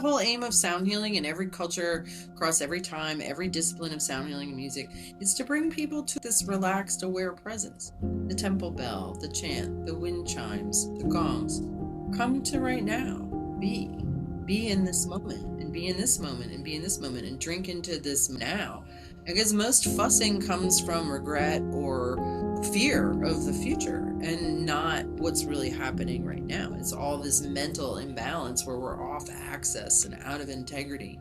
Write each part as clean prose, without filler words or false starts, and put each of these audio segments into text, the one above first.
whole aim of sound healing in every culture, across every time, every discipline of sound healing and music, is to bring people to this relaxed, aware presence. The temple bell, the chant, the wind chimes, the gongs. Come to right now. Be. Be in this moment, and be in this moment, and be in this moment, and drink into this now. Because most fussing comes from regret or fear of the future and not what's really happening right now. It's all this mental imbalance where we're off axis and out of integrity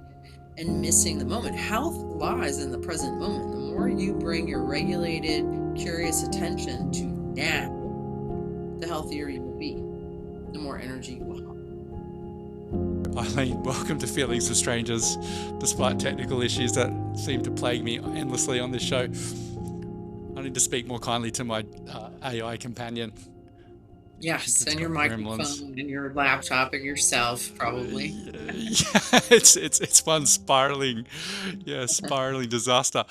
and missing the moment. Health lies in the present moment. The more you bring your regulated, curious attention to now, the healthier you will be, the more energy you will have. Eileen, welcome to Feelings of Strangers. Despite technical issues that seem to plague me endlessly on this show, I need to speak more kindly to my AI companion. I think Yes, it's and your got gremlins. microphone and your laptop and yourself, probably. Yeah, it's one spiraling, yeah, spiraling disaster.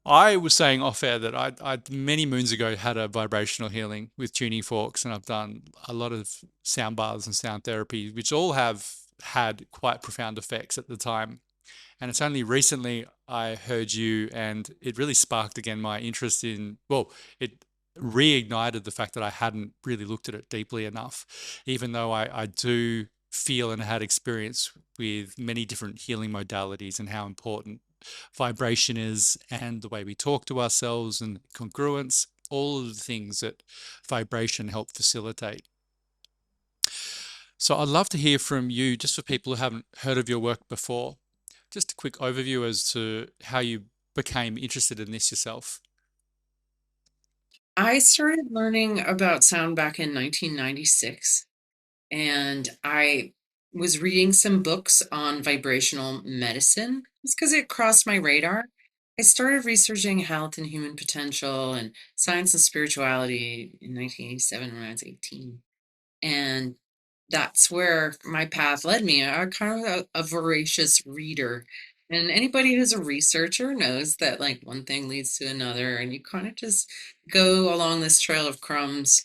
I was saying off air that I many moons ago had a vibrational healing with tuning forks, and I've done a lot of sound baths and sound therapy, which all have had quite profound effects at the time. And it's only recently I heard you, and it really sparked again my interest in, well, it reignited the fact that I hadn't really looked at it deeply enough, even though I do feel and had experience with many different healing modalities and how important vibration is and the way we talk to ourselves and congruence, all of the things that vibration help facilitate. So I'd love to hear from you, just for people who haven't heard of your work before, just a quick overview as to how you became interested in this yourself. I started learning about sound back in 1996, and I was reading some books on vibrational medicine. It's because it crossed my radar. I started researching health and human potential and science and spirituality in 1987 when I was 18. And that's where my path led me. I'm kind of a voracious reader. And anybody who's a researcher knows that like one thing leads to another, and you kind of just go along this trail of crumbs,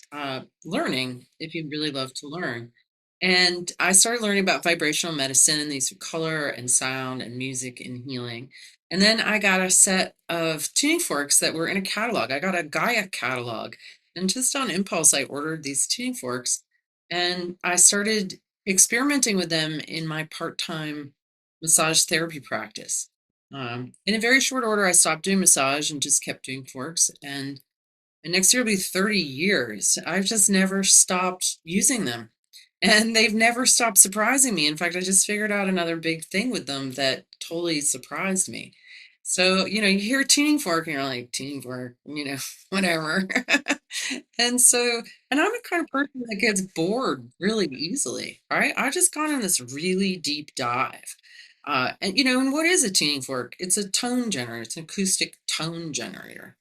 learning if you really love to learn. And I started learning about vibrational medicine and these color and sound and music and healing. And then I got a set of tuning forks that were in a catalog. I got a Gaia catalog. And just on impulse, I ordered these tuning forks and I started experimenting with them in my part-time massage therapy practice. In a very short order, I stopped doing massage and just kept doing forks. And next year will be 30 years. I've just never stopped using them. And they've never stopped surprising me. In fact, I just figured out another big thing with them that totally surprised me. So, you hear tuning fork and you're like, tuning fork, whatever. And so, and I'm the kind of person that gets bored really easily, right? I just gone on this really deep dive. And what is a tuning fork? It's a tone generator, it's an acoustic tone generator.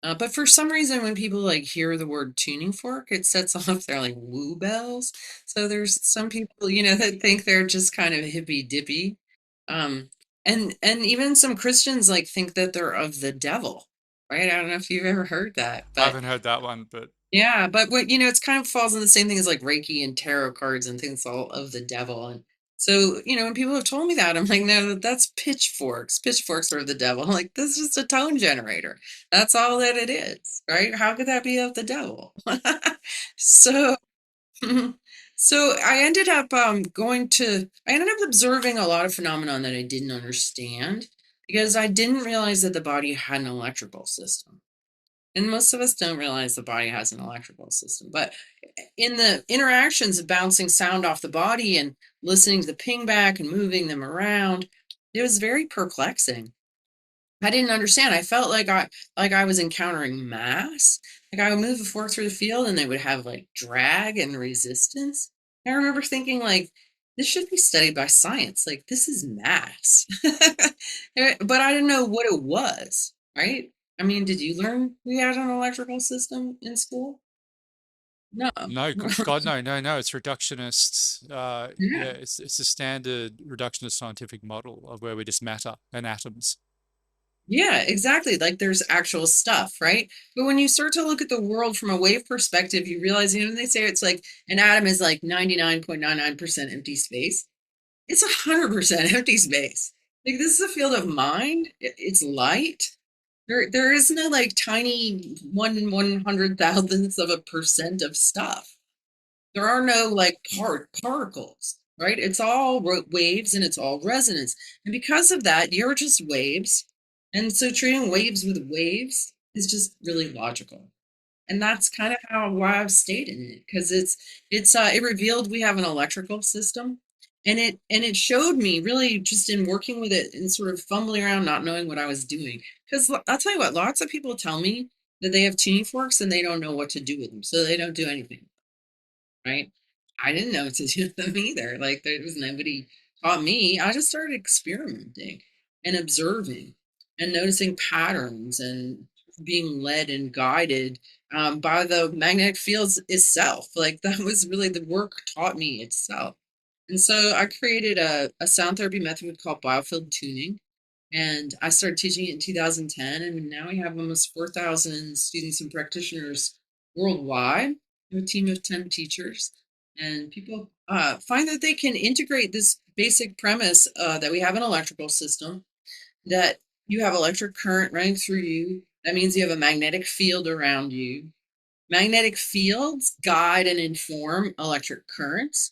But for some reason, when people like hear the word tuning fork, it sets off their like woo bells. So there's some people, that think they're just kind of hippy dippy. Um, and even some Christians like think that they're of the devil, right? I don't know if you've ever heard that, I but haven't heard that one, but yeah, but what it's kind of falls in the same thing as like Reiki and tarot cards and things all of the devil. And so, when people have told me that, I'm like, no, that's pitchforks. Pitchforks are the devil. I'm like, this is just a tone generator. That's all that it is, right? How could that be of the devil? So so I ended up observing a lot of phenomenon that I didn't understand because I didn't realize that the body had an electrical system. And most of us don't realize the body has an electrical system. But in the interactions of bouncing sound off the body and listening to the ping back and moving them around, it was very perplexing. I didn't understand. I felt like I was encountering mass. Like I would move a fork through the field and they would have like drag and resistance. I remember thinking like this should be studied by science. Like this is mass. But I didn't know what it was, right? I mean, did you learn we had an electrical system in school? No. no, God, no, no, no. It's reductionist. Yeah, Yeah. it's a standard reductionist scientific model of where we just matter and atoms. Yeah, exactly. Like there's actual stuff, right? But when you start to look at the world from a wave perspective, you realize, they say it's like an atom is like 99.99% empty space. It's 100% empty space. Like this is a field of mind. It's light. There is no like tiny 1/100,000th of a percent of stuff. There are no like particles, right? It's all waves and it's all resonance. And because of that, you're just waves. And so treating waves with waves is just really logical. And that's kind of how why I've stayed in it, because it revealed we have an electrical system, and it showed me really just in working with it and sort of fumbling around not knowing what I was doing. Because I'll tell you what, lots of people tell me that they have tuning forks and they don't know what to do with them, so they don't do anything, right? I didn't know what to do with them either. Like there was nobody taught me. I just started experimenting and observing and noticing patterns and being led and guided by the magnetic fields itself. Like that was really the work taught me itself. And so I created a sound therapy method called Biofield Tuning. And I started teaching it in 2010. And now we have almost 4,000 students and practitioners worldwide. We have a team of 10 teachers. And people find that they can integrate this basic premise that we have an electrical system, that you have electric current running through you. That means you have a magnetic field around you. Magnetic fields guide and inform electric currents.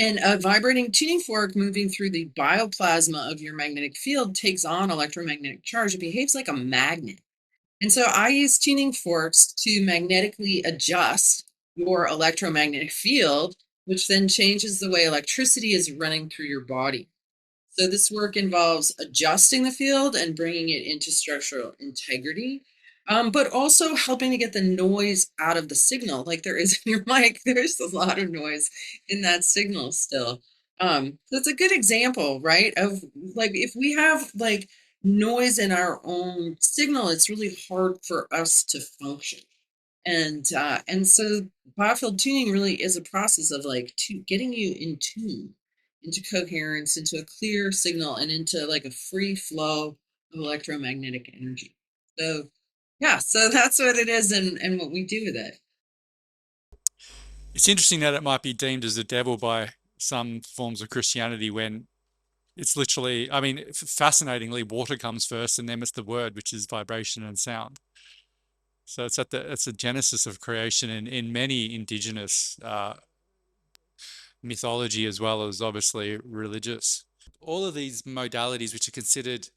And a vibrating tuning fork moving through the bioplasma of your magnetic field takes on electromagnetic charge. It behaves like a magnet. And so I use tuning forks to magnetically adjust your electromagnetic field, which then changes the way electricity is running through your body. So this work involves adjusting the field and bringing it into structural integrity, but also helping to get the noise out of the signal. Like there is in your mic, there's a lot of noise in that signal still. So it's a good example, right? Of like if we have like noise in our own signal, it's really hard for us to function. And so biofield tuning really is a process of like getting you in tune, into coherence, into a clear signal, and into like a free flow of electromagnetic energy. So yeah, so that's what it is, and what we do with it. It's interesting that it might be deemed as the devil by some forms of Christianity when it's literally, I mean, fascinatingly, water comes first and then it's the word, which is vibration and sound. So it's the genesis of creation in many indigenous mythology as well as obviously religious. All of these modalities, which are considered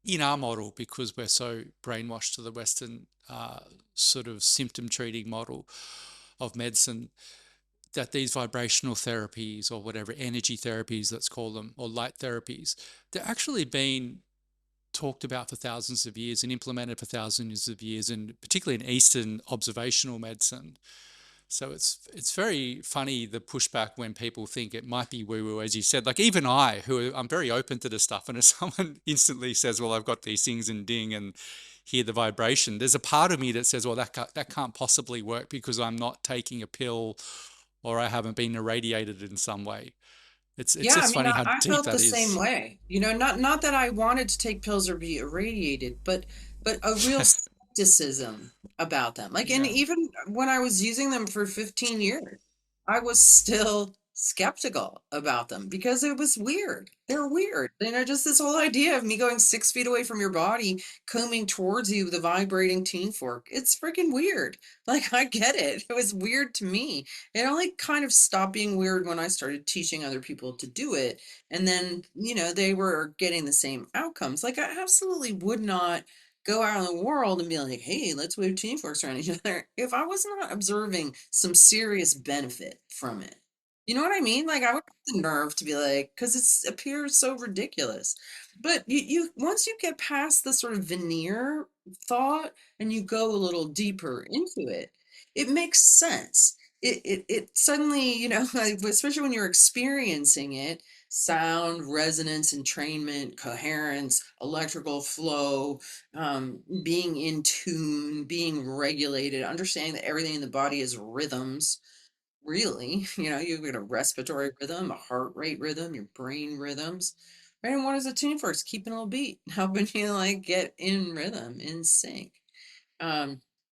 in our model because we're so brainwashed to the Western sort of symptom treating model of medicine, that these vibrational therapies or whatever energy therapies, let's call them, or light therapies, they're actually been talked about for thousands of years and implemented for thousands of years, and particularly in Eastern observational medicine. So it's very funny the pushback when people think it might be woo woo, as you said. Like even I'm very open to this stuff, and if someone instantly says, "Well, I've got these things and ding," and hear the vibration, there's a part of me that says, "Well, that can't possibly work because I'm not taking a pill, or I haven't been irradiated in some way." It's Yeah, I just mean, funny how I deep felt the that same is. way. You know, not that I wanted to take pills or be irradiated, but a real skepticism about them. Like, and Yeah. even when I was using them for 15 years, I was still skeptical about them because it was weird. They're weird. You know, just this whole idea of me going 6 feet away from your body, coming towards you with a vibrating teen fork. It's freaking weird. Like, I get it. It was weird to me. It only kind of stopped being weird when I started teaching other people to do it. And then, you know, they were getting the same outcomes. Like, I absolutely would not go out in the world and be like, hey, let's wave team forks around each other if I was not observing some serious benefit from it. You know what I mean? Like, I would have the nerve to be like, because it appears so ridiculous. But you once you get past the sort of veneer thought and you go a little deeper into it, it makes sense. It suddenly, you know, like, especially when you're experiencing it, sound, resonance, entrainment, coherence, electrical flow, being in tune, being regulated, understanding that everything in the body is rhythms. Really, you know, you've got a respiratory rhythm, a heart rate rhythm, your brain rhythms. Right. And what is a tune for? It's keeping a little beat, helping you like get in rhythm, in sync.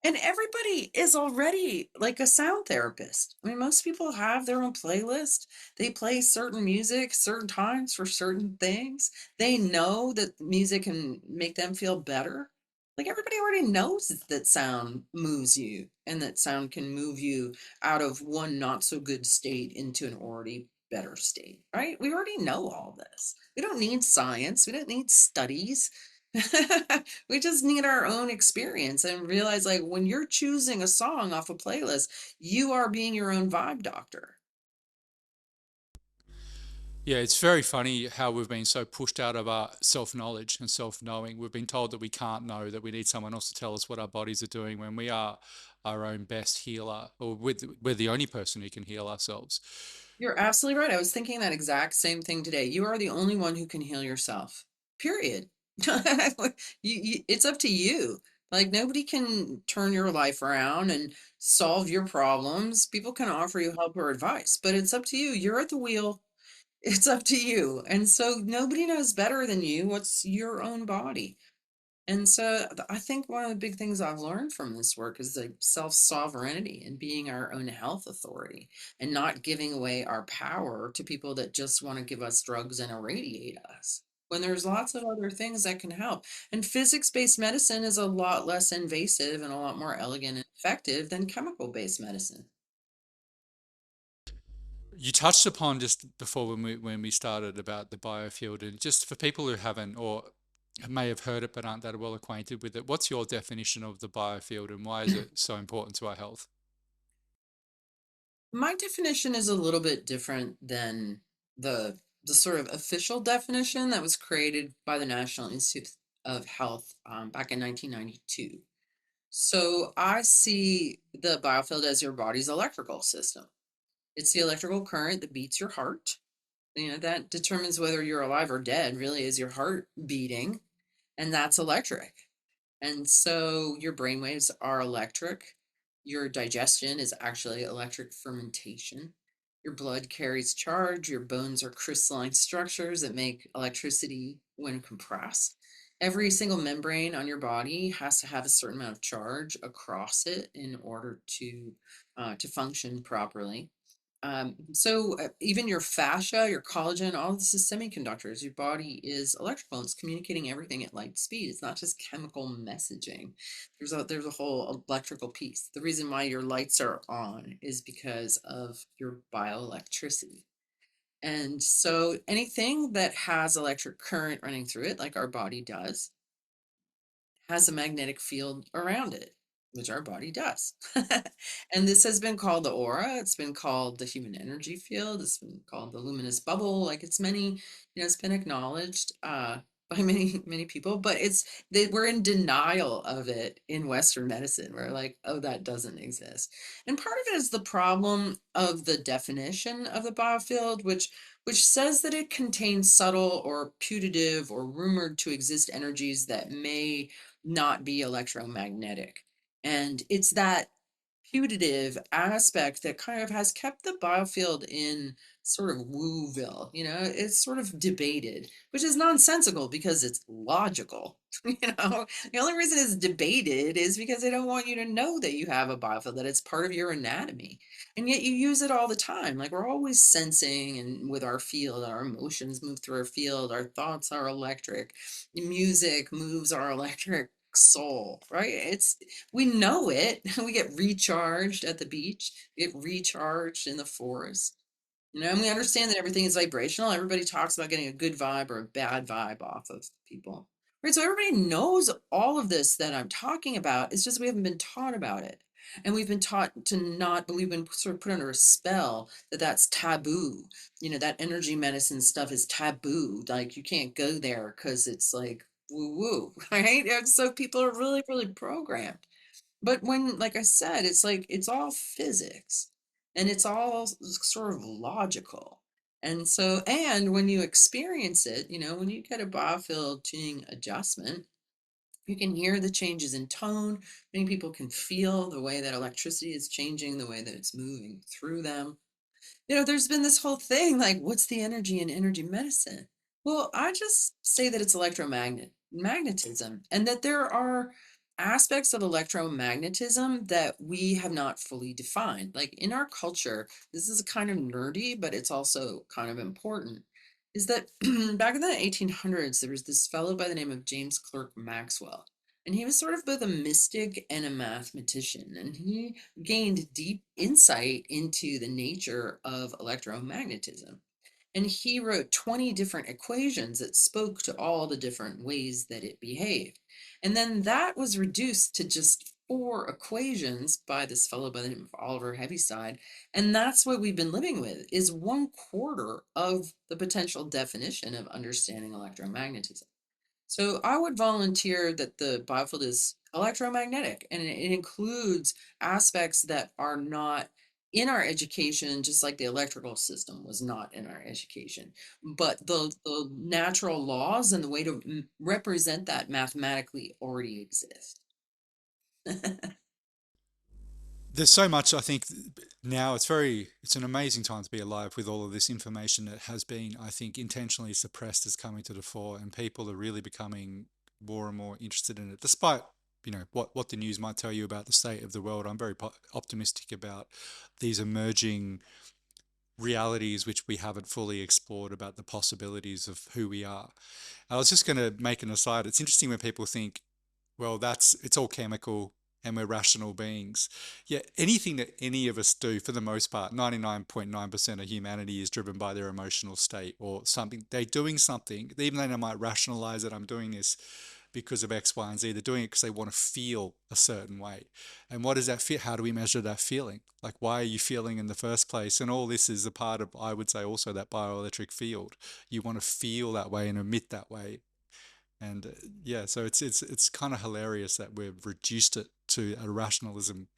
And everybody is already like a sound therapist. I mean, most people have their own playlist. They play certain music certain times for certain things. They know that music can make them feel better. Like everybody already knows that sound moves you and that sound can move you out of one not so good state into an already better state, right? We already know all this. We don't need science. We don't need studies. We just need our own experience and realize like when you're choosing a song off a playlist, you are being your own vibe doctor. Yeah, it's very funny how we've been so pushed out of our self knowledge and self knowing. We've been told that we can't know, that we need someone else to tell us what our bodies are doing when we are our own best healer, or we're the only person who can heal ourselves. You're absolutely right. I was thinking that exact same thing today. You are the only one who can heal yourself. Period. It's up to you. Like nobody can turn your life around and solve your problems. People can offer you help or advice, but it's up to you. You're at the wheel. It's up to you. And so nobody knows better than you what's your own body. And so I think one of the big things I've learned from this work is like self-sovereignty and being our own health authority and not giving away our power to people that just want to give us drugs and irradiate us. When there's lots of other things that can help. And physics-based medicine is a lot less invasive and a lot more elegant and effective than chemical-based medicine. You touched upon just before when we started about the biofield, and just for people who haven't or may have heard it but aren't that well acquainted with it, what's your definition of the biofield and why is it so important to our health? My definition is a little bit different than the sort of official definition that was created by the National Institute of Health back in 1992. So I see the biofield as your body's electrical system. It's the electrical current that beats your heart. You know, that determines whether you're alive or dead, really, is your heart beating, and that's electric. And so your brain waves are electric. Your digestion is actually electric fermentation. Your blood carries charge. Your bones are crystalline structures that make electricity when compressed. Every single membrane on your body has to have a certain amount of charge across it in order to function properly. So even your fascia, your collagen, all this is semiconductors. Your body is electrical. It's communicating everything at light speed. It's not just chemical messaging. There's a whole electrical piece. The reason why your lights are on is because of your bioelectricity. And so anything that has electric current running through it, like our body does, has a magnetic field around it, which our body does. And this has been called the aura. It's been called the human energy field. It's been called the luminous bubble. Like it's many, it's been acknowledged by many people, but we're in denial of it in Western medicine. We're like, oh, that doesn't exist. And part of it is the problem of the definition of the biofield, which says that it contains subtle or putative or rumored to exist energies that may not be electromagnetic. And it's that putative aspect that kind of has kept the biofield in sort of wooville. It's sort of debated, which is nonsensical because it's logical. The only reason it's debated is because they don't want you to know that you have a biofield, that it's part of your anatomy, and yet you use it all the time. Like we're always sensing, and with our field, our emotions move through our field, our thoughts are electric, music moves our electric soul, right? We know it. We get recharged at the beach, we get recharged in the forest. And we understand that everything is vibrational. Everybody talks about getting a good vibe or a bad vibe off of people. Right. So everybody knows all of this that I'm talking about. It's just we haven't been taught about it. And we've been taught to not believe, been sort of put under a spell that that's taboo. That energy medicine stuff is taboo. Like you can't go there because it's like woo woo, right? And so people are really, really programmed. But when, like I said, it's like it's all physics and it's all sort of logical. And when you experience it, when you get a biofield tuning adjustment, you can hear the changes in tone. Many people can feel the way that electricity is changing, the way that it's moving through them. There's been this whole thing like, what's the energy in energy medicine? Well, I just say that it's magnetism, and that there are aspects of electromagnetism that we have not fully defined. Like in our culture, this is kind of nerdy, but it's also kind of important. Is that back in the 1800s, there was this fellow by the name of James Clerk Maxwell. And he was sort of both a mystic and a mathematician. And he gained deep insight into the nature of electromagnetism. And he wrote 20 different equations that spoke to all the different ways that it behaved. And then that was reduced to just four equations by this fellow by the name of Oliver Heaviside. And that's what we've been living with is 1/4 of the potential definition of understanding electromagnetism. So I would volunteer that the biofield is electromagnetic and it includes aspects that are not in our education, just like the electrical system was not in our education. But the natural laws and the way to represent that mathematically already exist. There's so much, I think, now it's an amazing time to be alive with all of this information that has been, I think, intentionally suppressed is coming to the fore, and people are really becoming more and more interested in it. Despite, what the news might tell you about the state of the world, I'm very optimistic about these emerging realities which we haven't fully explored about the possibilities of who we are. I was just going to make an aside. It's interesting when people think, well, it's all chemical and we're rational beings. Yeah, anything that any of us do, for the most part, 99.9% of humanity is driven by their emotional state or something. They're doing something, even though they might rationalize it, I'm doing this because of X, Y, and Z. They're doing it because they want to feel a certain way. And what does that feel? How do we measure that feeling? Like, why are you feeling in the first place? And all this is a part of, I would say, also that bioelectric field. You want to feel that way and emit that way. And yeah, so it's kind of hilarious that we've reduced it to a rationalism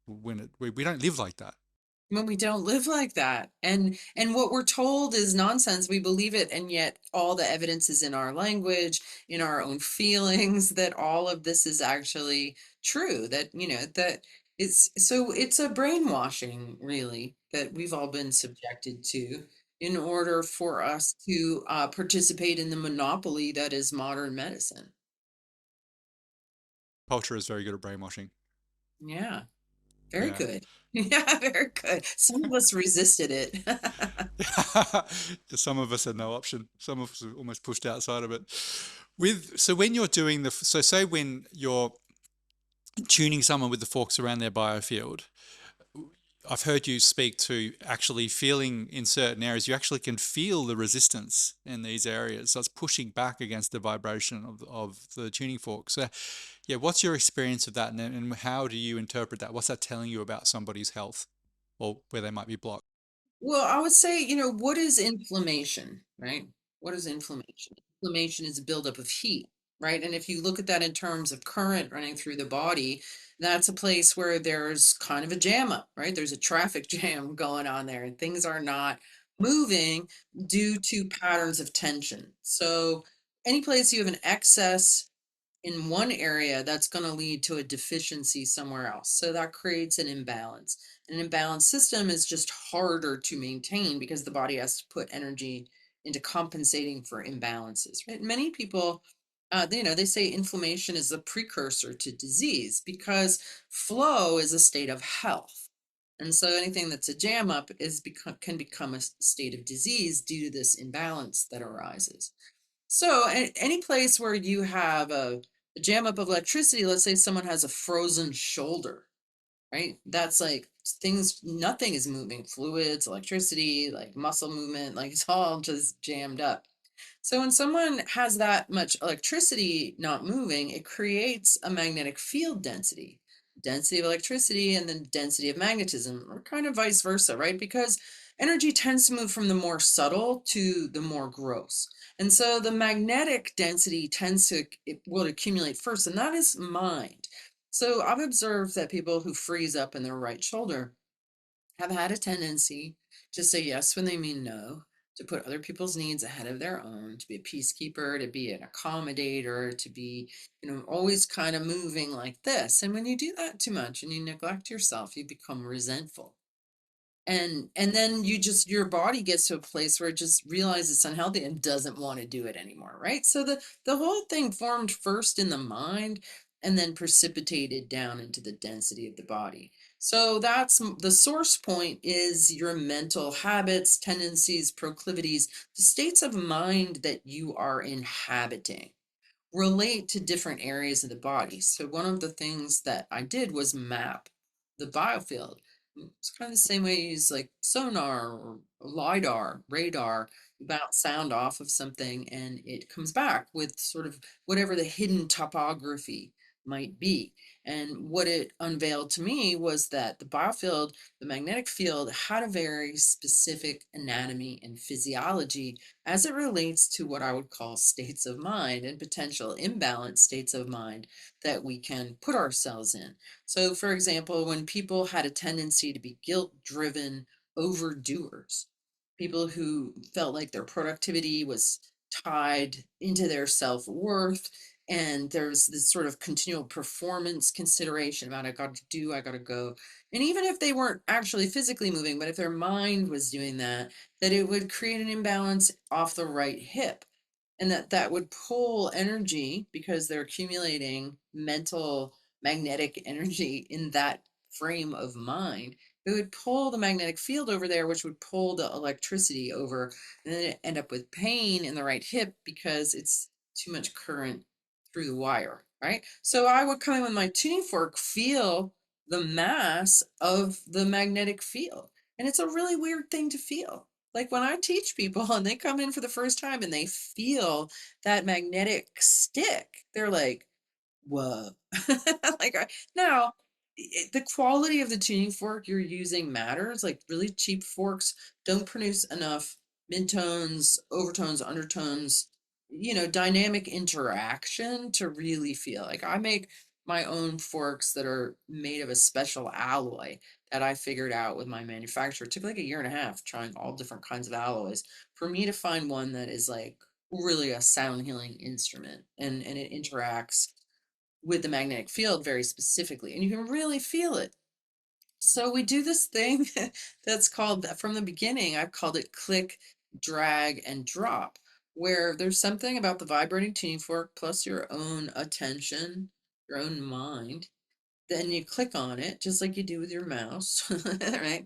when we don't live like that. When we don't live like that, and what we're told is nonsense, we believe it, and yet all the evidence is in our language, in our own feelings, that all of this is actually true, that that it's a brainwashing really that we've all been subjected to in order for us to participate in the monopoly that is modern medicine. Culture is very good at brainwashing. Yeah, very Yeah. good. Yeah, very good. Some of us resisted it. Some of us had no option. Some of us are almost pushed outside of it. So when you're doing so say when you're tuning someone with the forks around their biofield, I've heard you speak to actually feeling in certain areas. You actually can feel the resistance in these areas. So it's pushing back against the vibration of the tuning fork. So, yeah, what's your experience of that, and how do you interpret that? What's that telling you about somebody's health or where they might be blocked? Well, I would say, what is inflammation, right? What is inflammation? Inflammation is a buildup of heat, right? And if you look at that in terms of current running through the body, that's a place where there's kind of a jam up, right? There's a traffic jam going on there, and things are not moving due to patterns of tension. So, any place you have an excess in one area, that's going to lead to a deficiency somewhere else. So that creates an imbalance. An imbalanced system is just harder to maintain because the body has to put energy into compensating for imbalances, right? Many people, they say inflammation is a precursor to disease because flow is a state of health. And so anything that's a jam up can become a state of disease due to this imbalance that arises. So, any place where you have a jam up of electricity, let's say someone has a frozen shoulder, right? That's like nothing is moving, fluids, electricity, like muscle movement, like it's all just jammed up. So when someone has that much electricity not moving, it creates a magnetic field density, density of electricity and then density of magnetism, or kind of vice versa, right? Because energy tends to move from the more subtle to the more gross. And so the magnetic density it will accumulate first, and that is mind. So I've observed that people who freeze up in their right shoulder have had a tendency to say yes when they mean no, to put other people's needs ahead of their own, to be a peacekeeper, to be an accommodator, to be, always kind of moving like this. And when you do that too much and you neglect yourself, you become resentful. And then your body gets to a place where it just realizes it's unhealthy and doesn't want to do it anymore, right? So the whole thing formed first in the mind, and then precipitated down into the density of the body. So that's the source point is your mental habits, tendencies, proclivities, the states of mind that you are inhabiting relate to different areas of the body. So one of the things that I did was map the biofield. It's kind of the same way you use like sonar or LIDAR, radar. You bounce sound off of something and it comes back with sort of whatever the hidden topography might be. And what it unveiled to me was that the biofield, the magnetic field, had a very specific anatomy and physiology as it relates to what I would call states of mind and potential imbalanced states of mind that we can put ourselves in. So, for example, when people had a tendency to be guilt driven overdoers, people who felt like their productivity was tied into their self worth, and there's this sort of continual performance consideration about I got to do, I got to go. And even if they weren't actually physically moving, but if their mind was doing that, that it would create an imbalance off the right hip, and that would pull energy because they're accumulating mental magnetic energy in that frame of mind. It would pull the magnetic field over there, which would pull the electricity over, and then end up with pain in the right hip because it's too much current through the wire, right? So I would come in with my tuning fork, feel the mass of the magnetic field, and it's a really weird thing to feel. Like when I teach people and they come in for the first time and they feel that magnetic stick, they're like, whoa. Like, now, the quality of the tuning fork you're using matters. Like, really cheap forks don't produce enough midtones, overtones, undertones, dynamic interaction to really feel like I make my own forks that are made of a special alloy that I figured out with my manufacturer. It took like a year and a half trying all different kinds of alloys for me to find one that is like really a sound healing instrument, and it interacts with the magnetic field very specifically, and you can really feel it. So we do this thing that's called, from the beginning, I've called it click, drag, and drop, where there's something about the vibrating tuning fork plus your own attention, your own mind. Then you click on it, just like you do with your mouse, right?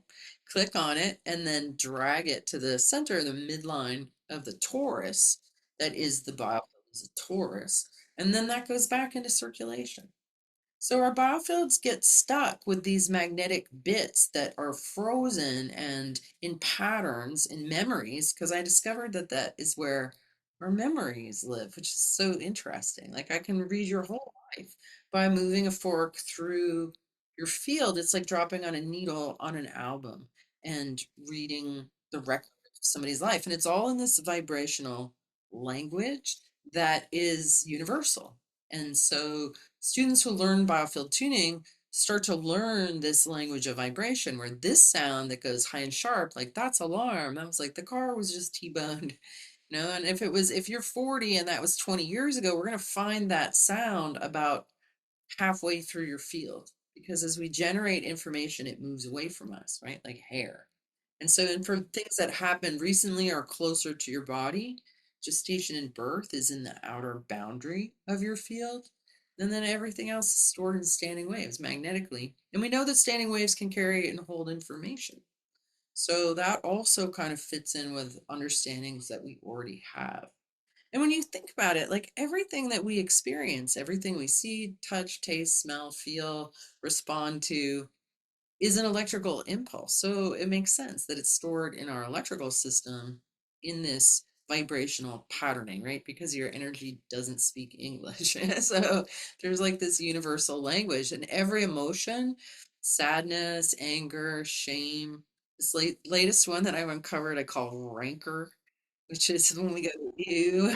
Click on it and then drag it to the center, the midline of the torus that is the biofield, is a torus. And then that goes back into circulation. So our biofields get stuck with these magnetic bits that are frozen and in patterns in memories, because I discovered that that is where our memories live, which is so interesting. Like I can read your whole life by moving a fork through your field. It's like dropping on a needle on an album and reading the record of somebody's life. And it's all in this vibrational language that is universal. And so students who learn biofield tuning start to learn this language of vibration, where this sound that goes high and sharp, like that's alarm. That was like the car was just T-boned, and if you're 40 and that was 20 years ago, we're going to find that sound about halfway through your field, because as we generate information, it moves away from us, right? Like hair. And so, and for things that happen recently or closer to your body, gestation and birth is in the outer boundary of your field. And then everything else is stored in standing waves magnetically. And we know that standing waves can carry and hold information. So that also kind of fits in with understandings that we already have. And when you think about it, like everything that we experience, everything we see, touch, taste, smell, feel, respond to, is an electrical impulse. So it makes sense that it's stored in our electrical system in this vibrational patterning, right? Because your energy doesn't speak English. So there's like this universal language, and every emotion, sadness, anger, shame. This latest one that I've uncovered, I call rancor, which is when we go ew,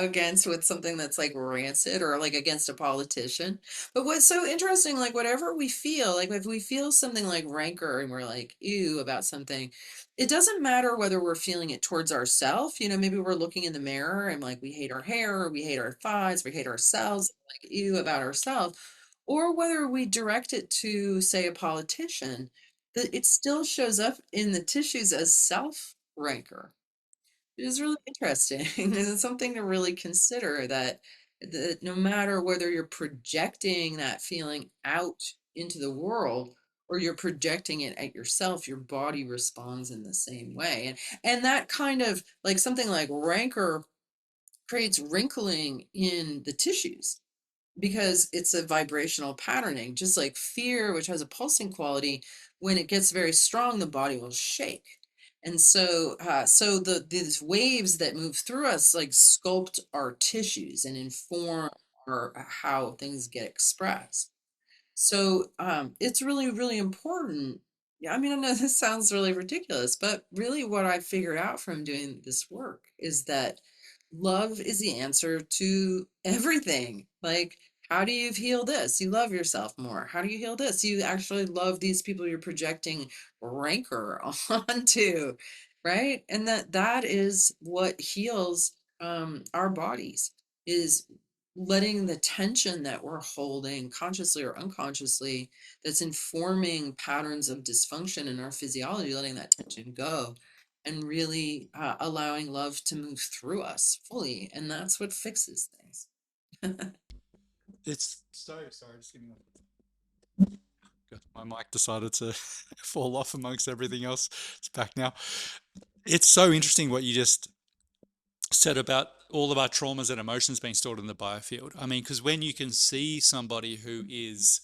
against with something that's like rancid, or like against a politician. But what's so interesting, like whatever we feel, like if we feel something like rancor and we're like ew about something, it doesn't matter whether we're feeling it towards ourselves. Maybe we're looking in the mirror and like we hate our hair, or we hate our thighs, we hate ourselves, like ew about ourselves, or whether we direct it to, say, a politician, that it still shows up in the tissues as self rancor. It is really interesting. And it's something to really consider, that No matter whether you're projecting that feeling out into the world or you're projecting it at yourself, your body responds in the same way. And that kind of like something like rancor creates wrinkling in the tissues because it's a vibrational patterning, just like fear, which has a pulsing quality. When it gets very strong, the body will shake. And so these waves that move through us like sculpt our tissues and inform our how things get expressed. So it's really, really important. Yeah, I mean, I know this sounds really ridiculous, but really what I figured out from doing this work is that love is the answer to everything. Like, how do you heal this? You love yourself more. How do you heal this? You actually love these people you're projecting rancor onto, right? And that is what heals our bodies is letting the tension that we're holding consciously or unconsciously that's informing patterns of dysfunction in our physiology, letting that tension go and really allowing love to move through us fully. And that's what fixes things. It's so sorry. Just give me my mic decided to fall off amongst everything else. It's back now. It's so interesting what you just said about all of our traumas and emotions being stored in the biofield. I mean, because when you can see somebody who is,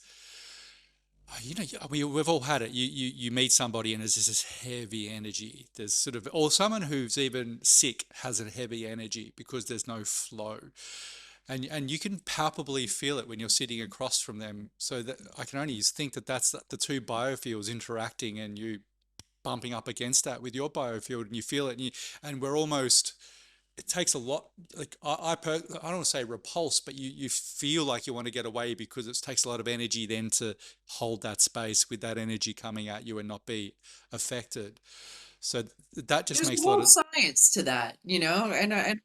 we've all had it. You meet somebody and there's just this heavy energy. There's sort of, or someone who's even sick has a heavy energy because there's no flow. And you can palpably feel it when you're sitting across from them. So that I can only think that that's the two biofields interacting and you bumping up against that with your biofield and you feel it and we're almost it takes a lot like I don't want to say repulse but you feel like you want to get away because it takes a lot of energy then to hold that space with that energy coming at you and not be affected so that just There's a makes a lot whole of science to that, and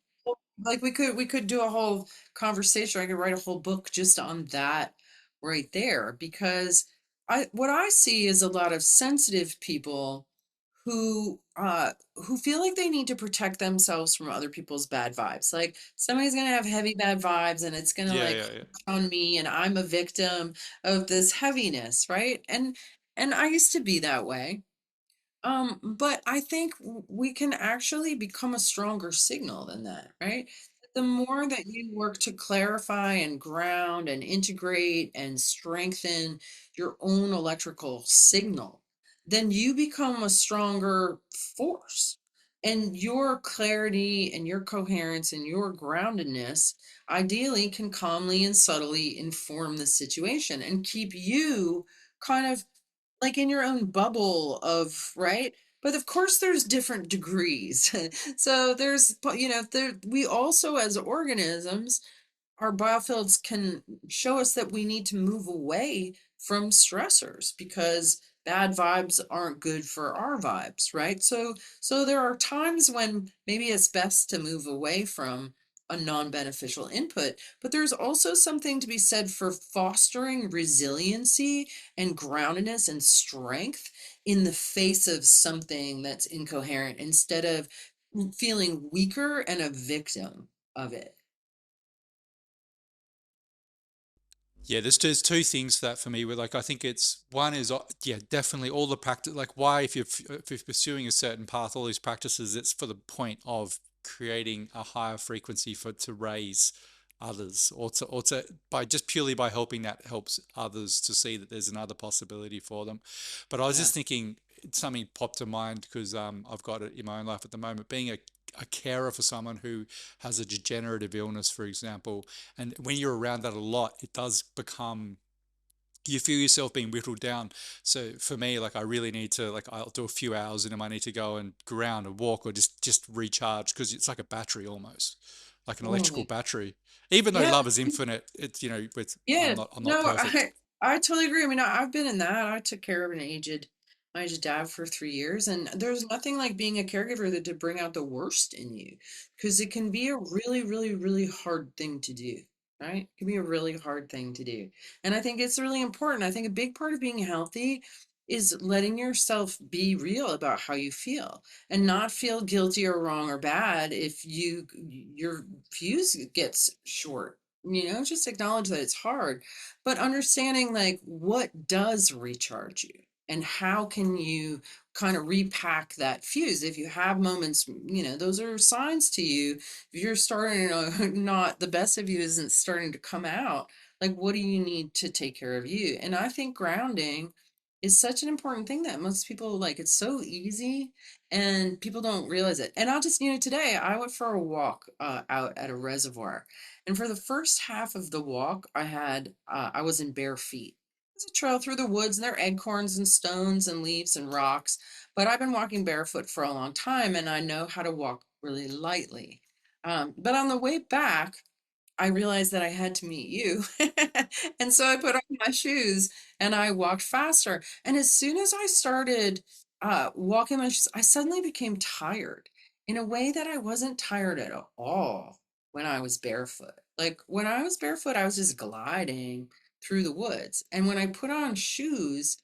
like we could do a whole conversation. I could write a whole book just on that right there because what I see is a lot of sensitive people who feel like they need to protect themselves from other people's bad vibes. Like somebody's gonna have heavy bad vibes and it's gonna yeah like yeah yeah on me and I'm a victim of this heaviness, right? And I used to be that way. But I think we can actually become a stronger signal than that, right? The more that you work to clarify and ground and integrate and strengthen your own electrical signal, then you become a stronger force. And your clarity and your coherence and your groundedness ideally can calmly and subtly inform the situation and keep you kind of like in your own bubble of right, but of course there's different degrees. So there we also as organisms our biofields can show us that we need to move away from stressors because bad vibes aren't good for our vibes, right? So there are times when maybe it's best to move away from a non-beneficial input, but there's also something to be said for fostering resiliency and groundedness and strength in the face of something that's incoherent instead of feeling weaker and a victim of it. Yeah, there's two things to that for me. Where like I think it's one is yeah definitely all the practice like why if you're pursuing a certain path, all these practices, it's for the point of creating a higher frequency for to raise others or to by just purely by helping that helps others to see that there's another possibility for them. But I was Yeah. just thinking something popped to mind because I've got it in my own life at the moment being a carer for someone who has a degenerative illness, for example, and when you're around that a lot, it does become you feel yourself being whittled down. So for me, like I really need to like I'll do a few hours and then I need to go and ground and walk or just recharge because it's like a battery almost, like an electrical Totally. battery. Even though Yeah, love is infinite, it's it's yeah. I'm not No, perfect. I totally agree. I mean, I've been in that. I took care of my aged dad for 3 years, and there's nothing like being a caregiver that to bring out the worst in you, because it can be a really, really, really hard thing to do, right? It can be a really hard thing to do, and I think it's really important. I think a big part of being healthy is letting yourself be real about how you feel and not feel guilty or wrong or bad if your fuse gets short. just acknowledge that it's hard, but understanding like what does recharge you and how can you kind of repack that fuse if you have moments, those are signs to you. If you're starting to not the best of you isn't starting to come out, like what do you need to take care of you? And I think grounding is such an important thing that most people like. It's so easy and people don't realize it. And I'll just, today I went for a walk out at a reservoir, and for the first half of the walk, I was in bare feet. It's a trail through the woods, and there are acorns and stones and leaves and rocks. But I've been walking barefoot for a long time, and I know how to walk really lightly. But on the way back, I realized that I had to meet you. And so I put on my shoes and I walked faster. And as soon as I started walking my shoes, I suddenly became tired in a way that I wasn't tired at all when I was barefoot. Like when I was barefoot, I was just gliding through the woods. And when I put on shoes,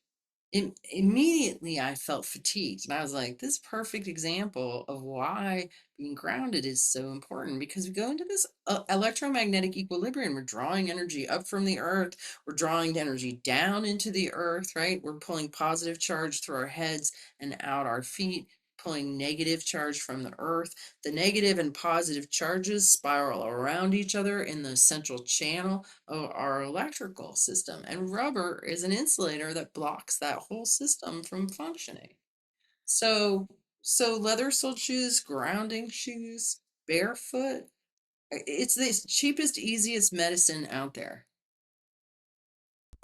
immediately I felt fatigued. And I was like, this perfect example of why being grounded is so important, because we go into this electromagnetic equilibrium. We're drawing energy up from the earth, we're drawing energy down into the earth, right? We're pulling positive charge through our heads and out our feet, pulling negative charge from the earth. The negative and positive charges spiral around each other in the central channel of our electrical system. And rubber is an insulator that blocks that whole system from functioning. So, so leather soled shoes, grounding shoes, barefoot, it's the cheapest, easiest medicine out there.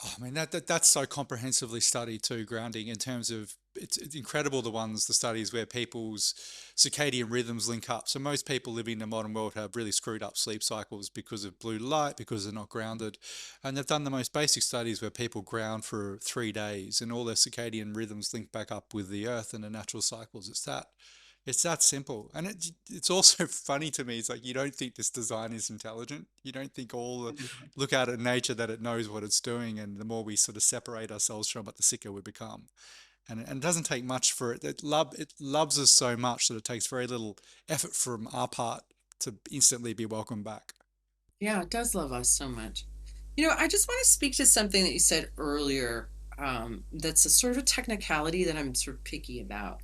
Oh, I mean that's so comprehensively studied too, grounding in terms of it's incredible the studies where people's circadian rhythms link up. So most people living in the modern world have really screwed up sleep cycles because of blue light, because they're not grounded. And they've done the most basic studies where people ground for 3 days and all their circadian rhythms link back up with the earth and the natural cycles. It's that simple. And it's also funny to me. It's like you don't think this design is intelligent. You don't think all the look out at nature that it knows what it's doing. And the more we sort of separate ourselves from it, the sicker we become. And it doesn't take much for it. It loves us so much that it takes very little effort from our part to instantly be welcomed back. Yeah, it does love us so much. I just want to speak to something that you said earlier, that's a sort of a technicality that I'm sort of picky about.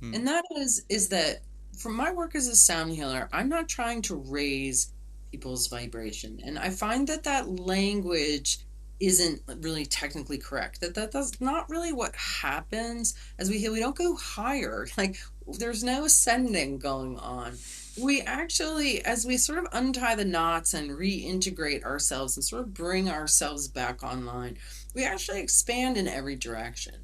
Mm, And that is that from my work as a sound healer, I'm not trying to raise people's vibration. And I find that that language isn't really technically correct. That's not really what happens as we heal. We don't go higher. Like there's no ascending going on. We actually, as we sort of untie the knots and reintegrate ourselves and sort of bring ourselves back online, we actually expand in every direction.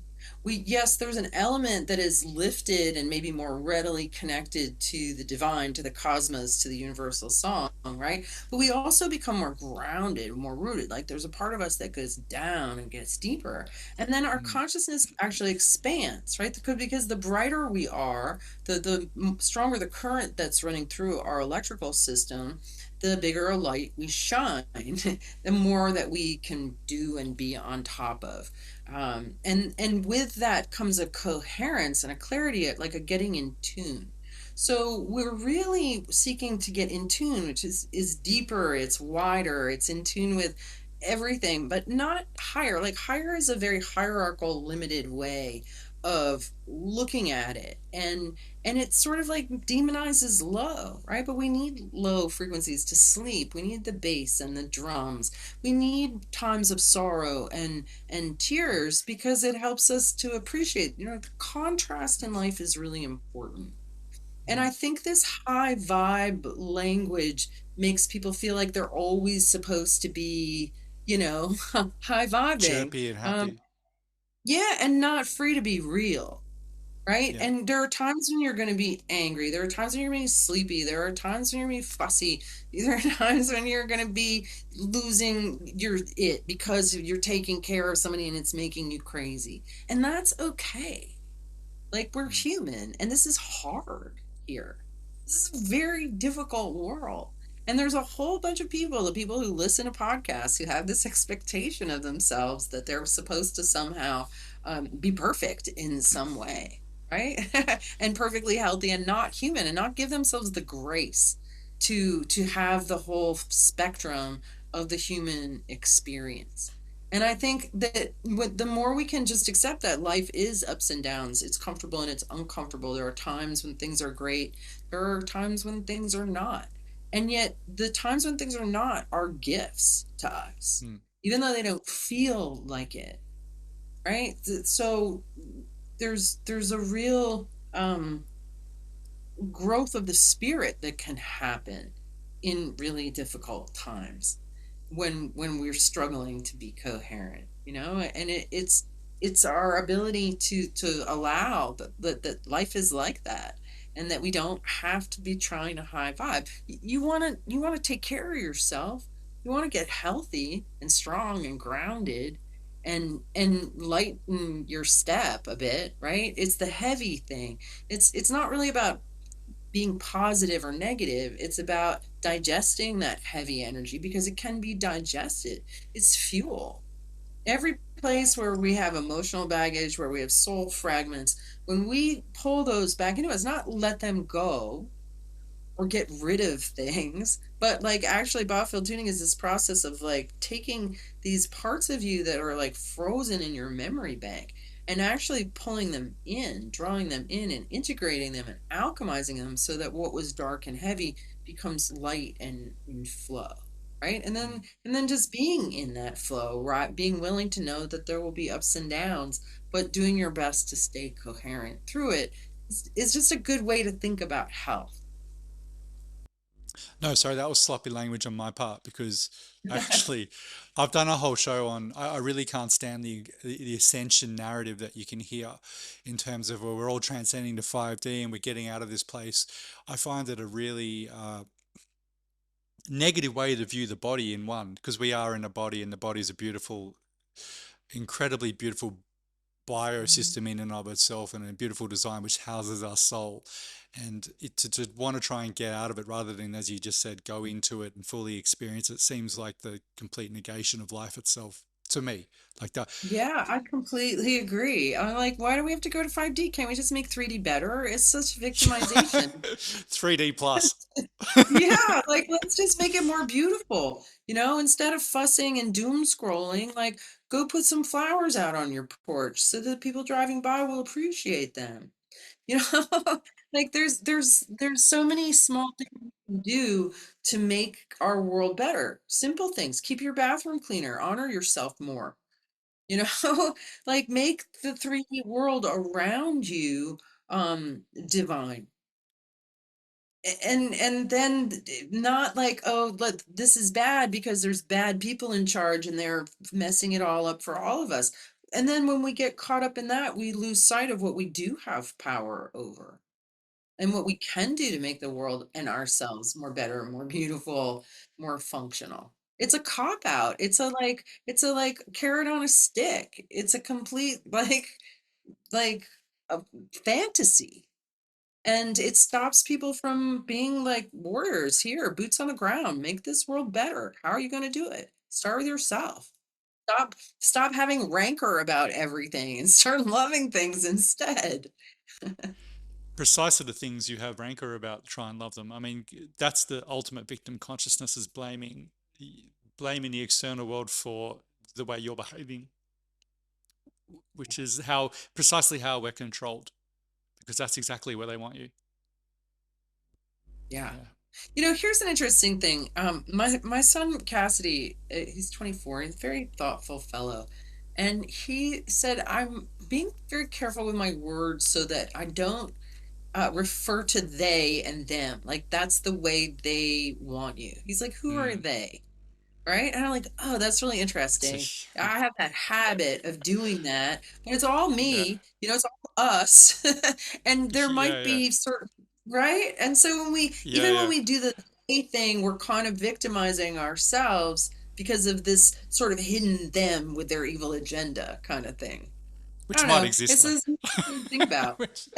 Yes, there's an element that is lifted and maybe more readily connected to the divine, to the cosmos, to the universal song, right? But we also become more grounded, more rooted. Like there's a part of us that goes down and gets deeper. And then our mm, consciousness actually expands, right? Because the brighter we are, the stronger the current that's running through our electrical system, the bigger a light we shine, the more that we can do and be on top of. And with that comes a coherence and a clarity, like a getting in tune. So we're really seeking to get in tune, which is deeper, it's wider, it's in tune with everything, but not higher. Like higher is a very hierarchical, limited way of looking at it. And it sort of like demonizes low, right? But we need low frequencies to sleep. We need the bass and the drums. We need times of sorrow and tears because it helps us to appreciate, the contrast in life is really important. And I mm. think this high vibe language makes people feel like they're always supposed to be, high vibing. Chirpy and Um, happy. yeah, and not free to be real, right? Yeah. And there are times when you're going to be angry. There are times when you're going to be sleepy. There are times when you're going to be fussy. There are times when you're going to be losing your it because you're taking care of somebody and it's making you crazy. And that's okay. Like we're Mm, human and this is hard here. This is a very difficult world. And there's a whole bunch of people, the people who listen to podcasts, who have this expectation of themselves that they're supposed to somehow be perfect in some way, right? And perfectly healthy and not human and not give themselves the grace to have the whole spectrum of the human experience. And I think that the more we can just accept that life is ups and downs, it's comfortable and it's uncomfortable. There are times when things are great, there are times when things are not. And yet, the times when things are not are gifts to us, Mm. even though they don't feel like it, right? So there's a real growth of the spirit that can happen in really difficult times when we're struggling to be coherent, and it's our ability to allow that life is like that, and that we don't have to be trying to high vibe. You want to take care of yourself. You want to get healthy and strong and grounded, and lighten your step a bit, right? It's the heavy thing. It's not really about being positive or negative. It's about digesting that heavy energy because it can be digested. It's fuel. Every place where we have emotional baggage, where we have soul fragments, when we pull those back into us, not let them go, or get rid of things, but like actually Biofield tuning is this process of like taking these parts of you that are like frozen in your memory bank and actually pulling them in, drawing them in and integrating them and alchemizing them so that what was dark and heavy becomes light and flow. Right. And then Mm. and then just being in that flow, right? Being willing to know that there will be ups and downs, but doing your best to stay coherent through it is just a good way to think about health. No, sorry, that was sloppy language on my part because actually, I've done a whole show on. I really can't stand the ascension narrative that you can hear in terms of well, we're all transcending to 5D and we're getting out of this place. I find it a really negative way to view the body in one because we are in a body and the body is a beautiful, incredibly beautiful biosystem in and of itself and a beautiful design which houses our soul. And to want to try and get out of it rather than, as you just said, go into it and fully experience it seems like the complete negation of life itself to me. Like that. Yeah, I completely agree. I'm like, why do we have to go to 5D? Can't we just make 3D better? It's such victimization. 3D plus. Yeah, like let's just make it more beautiful. Instead of fussing and doom scrolling, like go put some flowers out on your porch so that people driving by will appreciate them. You know, like there's so many small things we can do to make our world better. Simple things. Keep your bathroom cleaner, honor yourself more. you know like make the 3D world around you divine. And then not like, oh, look, this is bad because there's bad people in charge and they're messing it all up for all of us. And then when we get caught up in that, we lose sight of what we do have power over and what we can do to make the world and ourselves more better, more beautiful, more functional. It's a cop out. It's a like carrot on a stick. It's a complete like a fantasy. And it stops people from being like warriors here, boots on the ground, make this world better. How are you going to do it? Start with yourself. Stop having rancor about everything and start loving things instead. Precisely the things you have rancor about, try and love them. I mean, that's the ultimate victim consciousness is blaming the external world for the way you're behaving, which is how precisely how we're controlled because that's exactly where they want you. Yeah. Yeah. Here's an interesting thing. My son Cassidy, he's 24. He's a very thoughtful fellow, and he said, "I'm being very careful with my words so that I don't refer to they and them. Like that's the way they want you." He's like, "Who are Mm. they?" Right? And I'm like, "Oh, that's really It's interesting." a, I have that habit of doing that, but it's all yeah. me, it's all us. And there Yeah, might yeah. be certain, right? And so Yeah, even when yeah. we do the they thing, we're kind of victimizing ourselves because of this sort of hidden them with their evil agenda kind of thing. I Which don't might know. exist It's though. just interesting to think about. Which-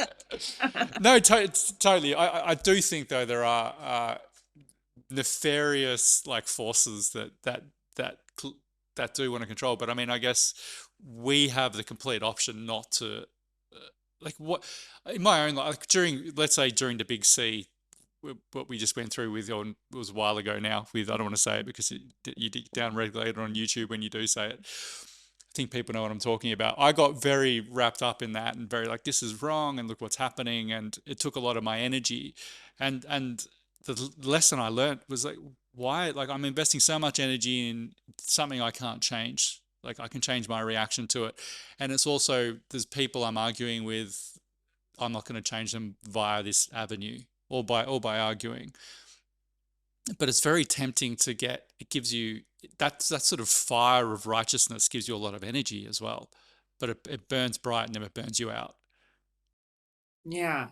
no, totally. I do think though there are nefarious like forces that that do want to control. But I mean, I guess we have the complete option not to. Like what in my own like during let's say during the big C, what we just went through with on, it was a while ago now, with, I don't want to say it because you dig down regulated on YouTube when you do say it. I think people know what I'm talking about. I got very wrapped up in that and very like, this is wrong and look what's happening, and it took a lot of my energy. And the lesson I learned was like, why, like, I'm investing so much energy in something I can't change. Like, I can change my reaction to it. And it's also, there's people I'm arguing with, I'm not going to change them via this avenue, or by arguing. But it's very tempting to get. It gives you that sort of fire of righteousness gives you a lot of energy as well, but it burns bright and then it burns you out. Yeah.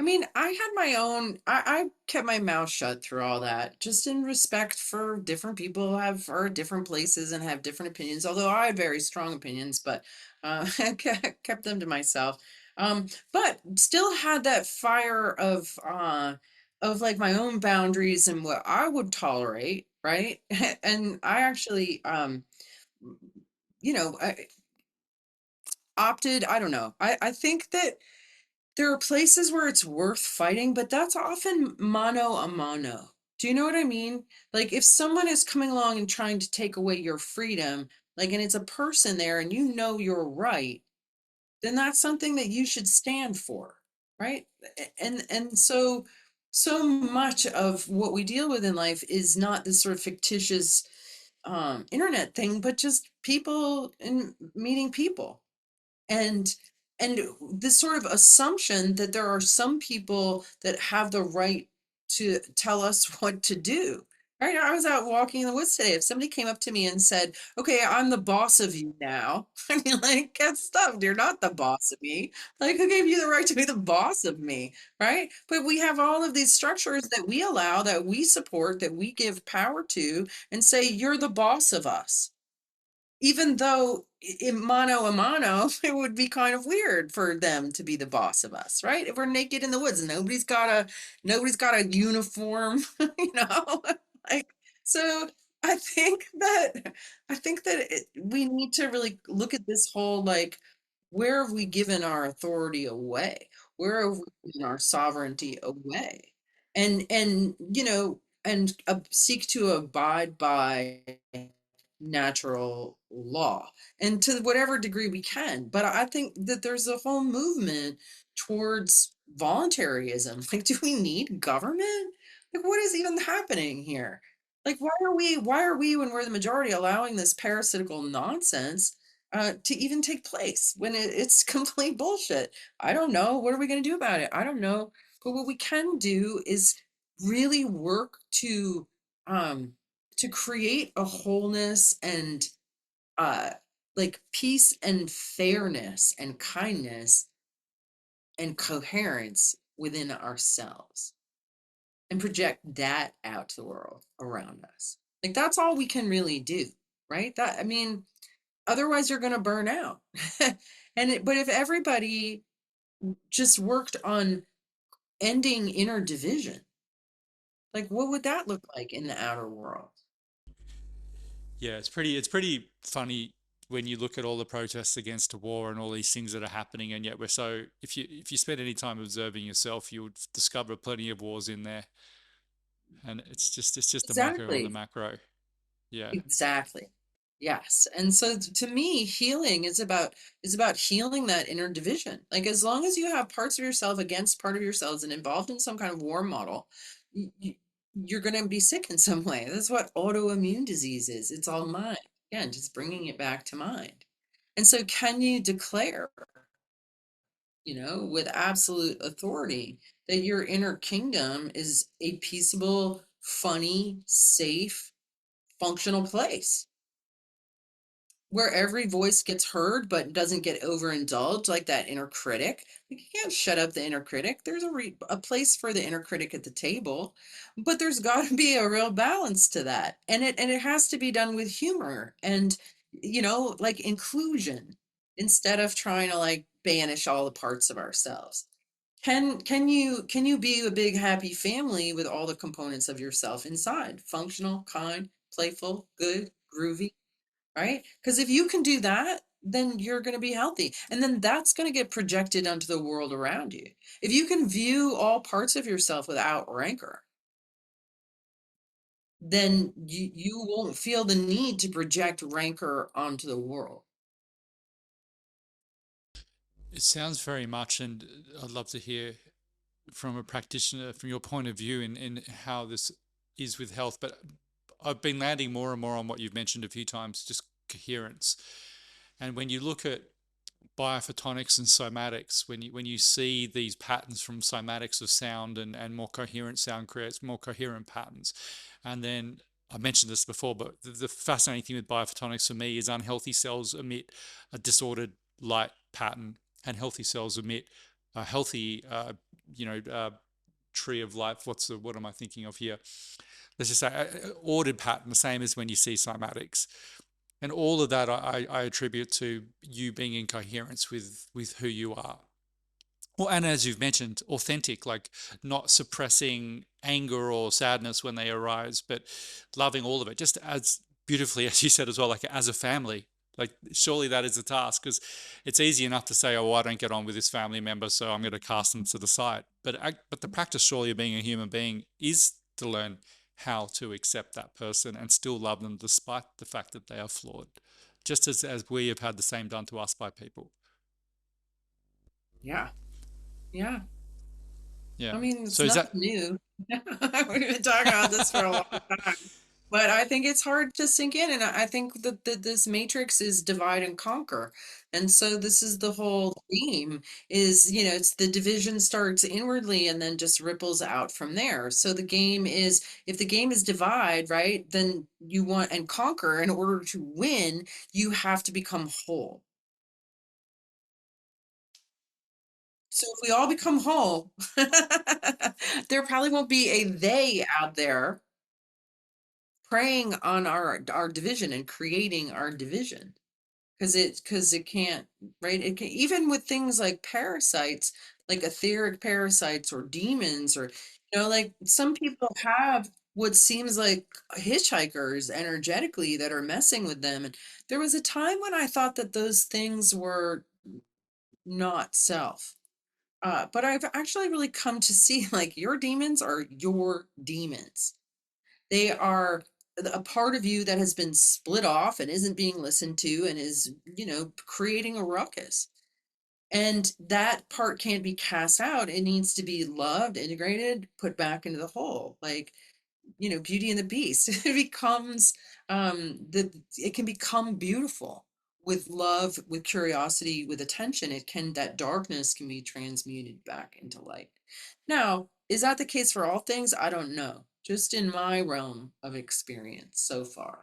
I mean, I had my own, I kept my mouth shut through all that, just in respect for different people are at different places and have different opinions. Although I had very strong opinions, but I kept them to myself. But still had that fire of like my own boundaries and what I would tolerate, right? And I actually, you know, opted. I don't know. I think that there are places where it's worth fighting, but that's often mano a mano. Do you know what I mean? Like if someone is coming along and trying to take away your freedom, like, and it's a person there and you know you're right, then that's something that you should stand for, right? And so so much of what we deal with in life is not this sort of fictitious internet thing, but just people and meeting people, and and this sort of assumption that there are some people that have the right to tell us what to do, right? I was out walking in the woods today. If somebody came up to me and said, okay, I'm the boss of you now, I mean, like, get stuffed, you're not the boss of me. Like, who gave you the right to be the boss of me, right? But we have all of these structures that we allow, that we support, that we give power to, and say you're the boss of us, even though in mano a mano, it would be kind of weird for them to be the boss of us, right? If we're naked in the woods, nobody's got a uniform, you know? Like, so I think that we need to really look at this whole, like, where have we given our authority away? Where have we given our sovereignty away? And and seek to abide by natural law, and to whatever degree we can. But I think that there's a whole movement towards voluntarism. Like, do we need government? Like, what is even happening here? Like, why are we, when we're the majority, allowing this parasitical nonsense to even take place when it's complete bullshit? I don't know. What are we going to do about it? I don't know. But what we can do is really work um to create a wholeness and uh like peace and fairness and kindness and coherence within ourselves, and project that out to the world around us. Like, that's all we can really do, right? That, I mean, otherwise you're going to burn out. But if everybody just worked on ending inner division, like, what would that look like in the outer world? Yeah, it's pretty funny when you look at all the protests against the war and all these things that are happening, and yet we're so, if you spend any time observing yourself, you would discover plenty of wars in there, and it's just the micro on the Exactly. macro. Yeah. Exactly. Yes. And so to me, healing is about healing that inner division. Like, as long as you have parts of yourself against part of yourselves and involved in some kind of war model, you, you're going to be sick in some way. That's what autoimmune disease is. It's all mind. Again, just bringing it back to mind. And so, can you declare, with absolute authority, that your inner kingdom is a peaceable, funny, safe, functional place where every voice gets heard but doesn't get overindulged, like that inner critic? Like, you can't shut up the inner critic. There's a place for the inner critic at the table, but there's got to be a real balance to that, and it has to be done with humor and, like, inclusion, instead of trying to, like, banish all the parts of ourselves. Can you be a big happy family with all the components of yourself inside, functional, kind, playful, good, groovy? Right? Because if you can do that, then you're going to be healthy. And then that's going to get projected onto the world around you. If you can view all parts of yourself without rancor, then you won't feel the need to project rancor onto the world. It sounds very much, and I'd love to hear from a practitioner, from your point of view, in how this is with health. But I've been landing more and more on what you've mentioned a few times, just coherence. And when you look at biophotonics and cymatics, when you see these patterns from cymatics of sound, and more coherent sound creates more coherent patterns. And then I mentioned this before, but the fascinating thing with biophotonics for me is unhealthy cells emit a disordered light pattern, and healthy cells emit a healthy, you know, tree of life. What am I thinking of here? Let's just say ordered pattern, the same as when you see cymatics. And all of that I attribute to you being in coherence with who you are. Well, and as you've mentioned, authentic, like not suppressing anger or sadness when they arise, but loving all of it, just as beautifully as you said as well, like as a family. Like surely that is a task, because it's easy enough to say, "Oh, I don't get on with this family member, so I'm going to cast them to the side." But the practice surely of being a human being is to learn how to accept that person and still love them despite the fact that they are flawed, just as we have had the same done to us by people. Yeah. Yeah. Yeah. I mean, it's So is nothing that new. We've been talking about this for a long time. But I think it's hard to sink in, and I think that this matrix is divide and conquer. And so this is the whole theme is, it's the division starts inwardly and then just ripples out from there. So the game is, if the game is divide, right, then you want and conquer. In order to win, you have to become whole. So if we all become whole, there probably won't be a they out there preying on our division and creating our division, because it can't, right, it can, even with things like parasites, like etheric parasites or demons, or like some people have what seems like hitchhikers energetically that are messing with them. And there was a time when I thought that those things were not self. But I've actually really come to see like your demons are your demons. They are a part of you that has been split off and isn't being listened to and is, creating a ruckus. And that part can't be cast out. It needs to be loved, integrated, put back into the whole. Like, Beauty and the Beast. It becomes it can become beautiful with love, with curiosity, with attention. That darkness can be transmuted back into light. Now, is that the case for all things? I don't know. Just in my realm of experience so far.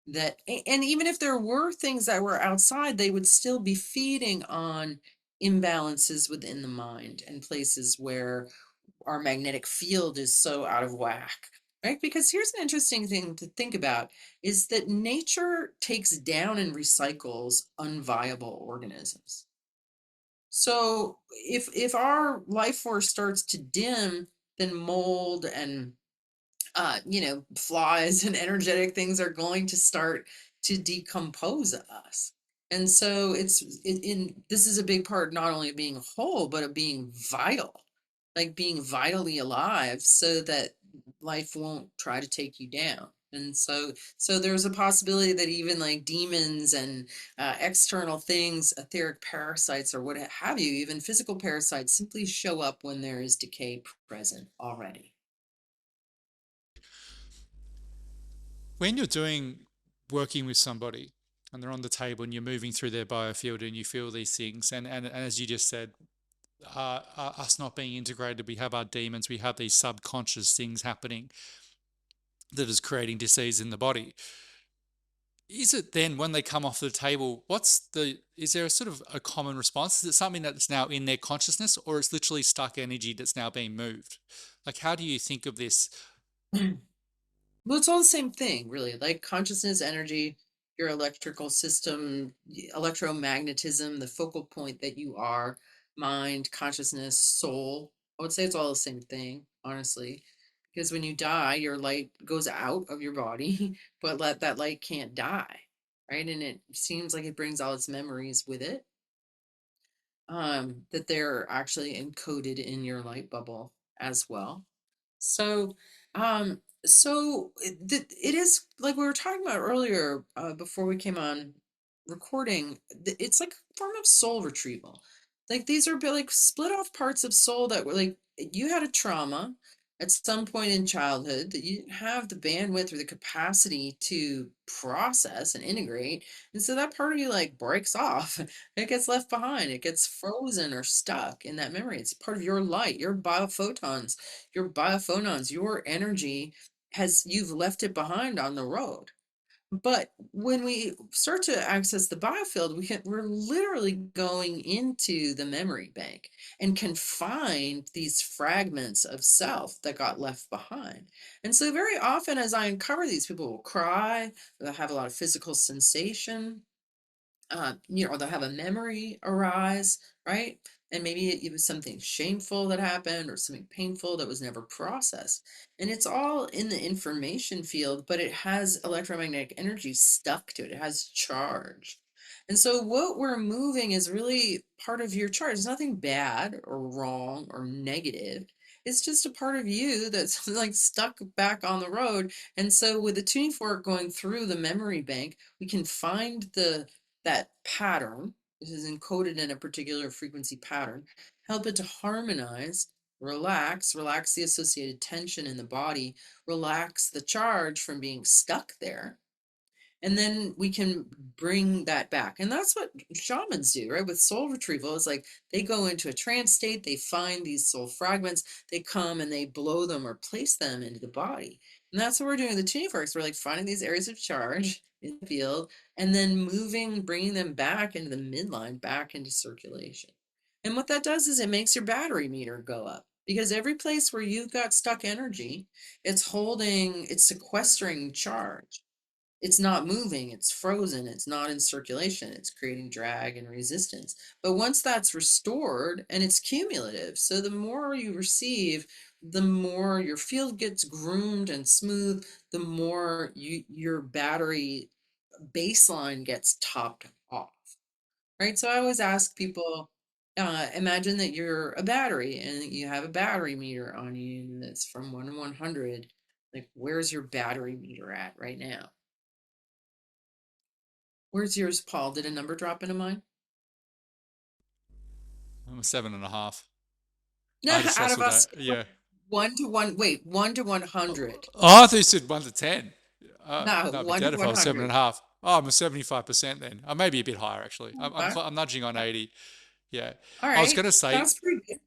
And even if there were things that were outside, they would still be feeding on imbalances within the mind and places where our magnetic field is so out of whack, right? Because here's an interesting thing to think about is that nature takes down and recycles unviable organisms. So if our life force starts to dim, then mold and flies and energetic things are going to start to decompose us. And so this is a big part not only of being whole, but of being vital, like being vitally alive so that life won't try to take you down. And so there's a possibility that even like demons and external things, etheric parasites or what have you, even physical parasites simply show up when there is decay present already. when you're doing working with somebody and they're on the table and you're moving through their biofield and you feel these things, and as you just said, us not being integrated, we have our demons, we have these subconscious things happening that is creating disease in the body. Is it then when they come off the table, is there a sort of a common response? Is it something that's now in their consciousness, or it's literally stuck energy that's now being moved? Like, how do you think of this? Well, it's all the same thing, really. Like consciousness, energy, your electrical system, electromagnetism, the focal point that you are, mind, consciousness, soul. I would say it's all the same thing, honestly. Because when you die, your light goes out of your body, but that light can't die. right? And it seems like it brings all its memories with it, that they're actually encoded in your light bubble as well. So, it is like we were talking about earlier, before we came on recording. It's like a form of soul retrieval. Like these are like split off parts of soul that were like you had a trauma at some point in childhood that you didn't have the bandwidth or the capacity to process and integrate, and so that part of you like breaks off. It gets left behind. It gets frozen or stuck in that memory. It's part of your light, your biophotons, your energy has you've left it behind on the road. But when we start to access the biofield, we're literally going into the memory bank and can find these fragments of self that got left behind. And so very often as I uncover these, people will cry, they'll have a lot of physical sensation, or they'll have a memory arise, right? And maybe it was something shameful that happened or something painful that was never processed. And it's all in the information field, but it has electromagnetic energy stuck to it. It has charge. And so what we're moving is really part of your charge. It's nothing bad or wrong or negative. It's just a part of you that's like stuck back on the road. And so with the tuning fork going through the memory bank, we can find that pattern. This is encoded in a particular frequency pattern, help it to harmonize, relax the associated tension in the body, relax the charge from being stuck there, and then we can bring that back. And that's what shamans do, right? With soul retrieval, it's like they go into a trance state, they find these soul fragments, they come and they blow them or place them into the body. And that's what we're doing with the tuning forks. We're like finding these areas of charge in the field and then moving, bringing them back into the midline, back into circulation. And what that does is it makes your battery meter go up, because every place where you've got stuck energy, it's sequestering charge. It's not moving, it's frozen, it's not in circulation, it's creating drag and resistance. But once that's restored, and it's cumulative, so the more you receive, the more your field gets groomed and smooth, the more your battery baseline gets topped off, right? So I always ask people, imagine that you're a battery and you have a battery meter on you that's from 1 to 100. Like, where's your battery meter at right now? Where's yours, Paul? Did a number drop into mine? I'm a 7.5. I No, had a out of stressful day. us, Yeah. 1 to 1. Wait, 1 to 100. Oh, I thought you said 1 to 10. No, No, it'd be one to dead if I one was seven hundred. and a half. Oh, I'm a 75% then. Maybe a bit higher actually. Okay. I'm nudging on 80. Yeah. All I was right. gonna say. That's pretty good.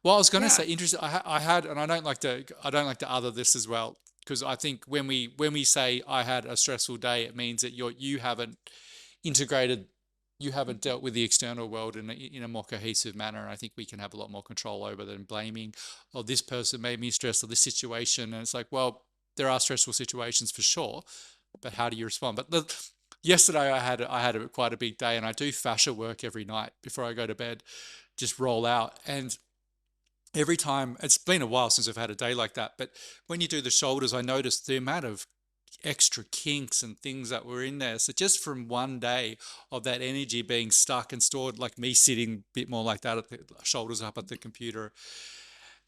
Well, I was gonna Yeah. say interesting. I had, and I don't like to other this as well, because I think when we say I had a stressful day, it means that you haven't integrated, you haven't dealt with the external world in a more cohesive manner. And I think we can have a lot more control over than blaming, oh, this person made me stressed, or this situation. And it's like, well, there are stressful situations for sure, but how do you respond? Yesterday I had quite a big day, and I do fascia work every night before I go to bed, just roll out. And every time, it's been a while since I've had a day like that, but when you do the shoulders, I noticed the amount of extra kinks and things that were in there. So just from one day of that energy being stuck and stored, like me sitting a bit more like that, at the shoulders up at the computer.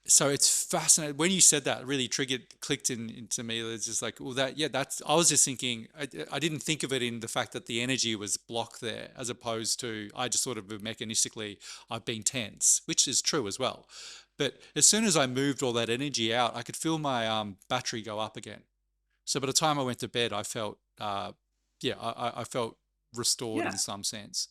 So it's fascinating. When you said that, it really clicked into me. It's just like, well, I was just thinking, I didn't think of it in the fact that the energy was blocked there, as opposed to, I just sort of mechanistically, I've been tense, which is true as well. But as soon as I moved all that energy out, I could feel my battery go up again. So by the time I went to bed, I felt, I felt restored Yeah. in some sense.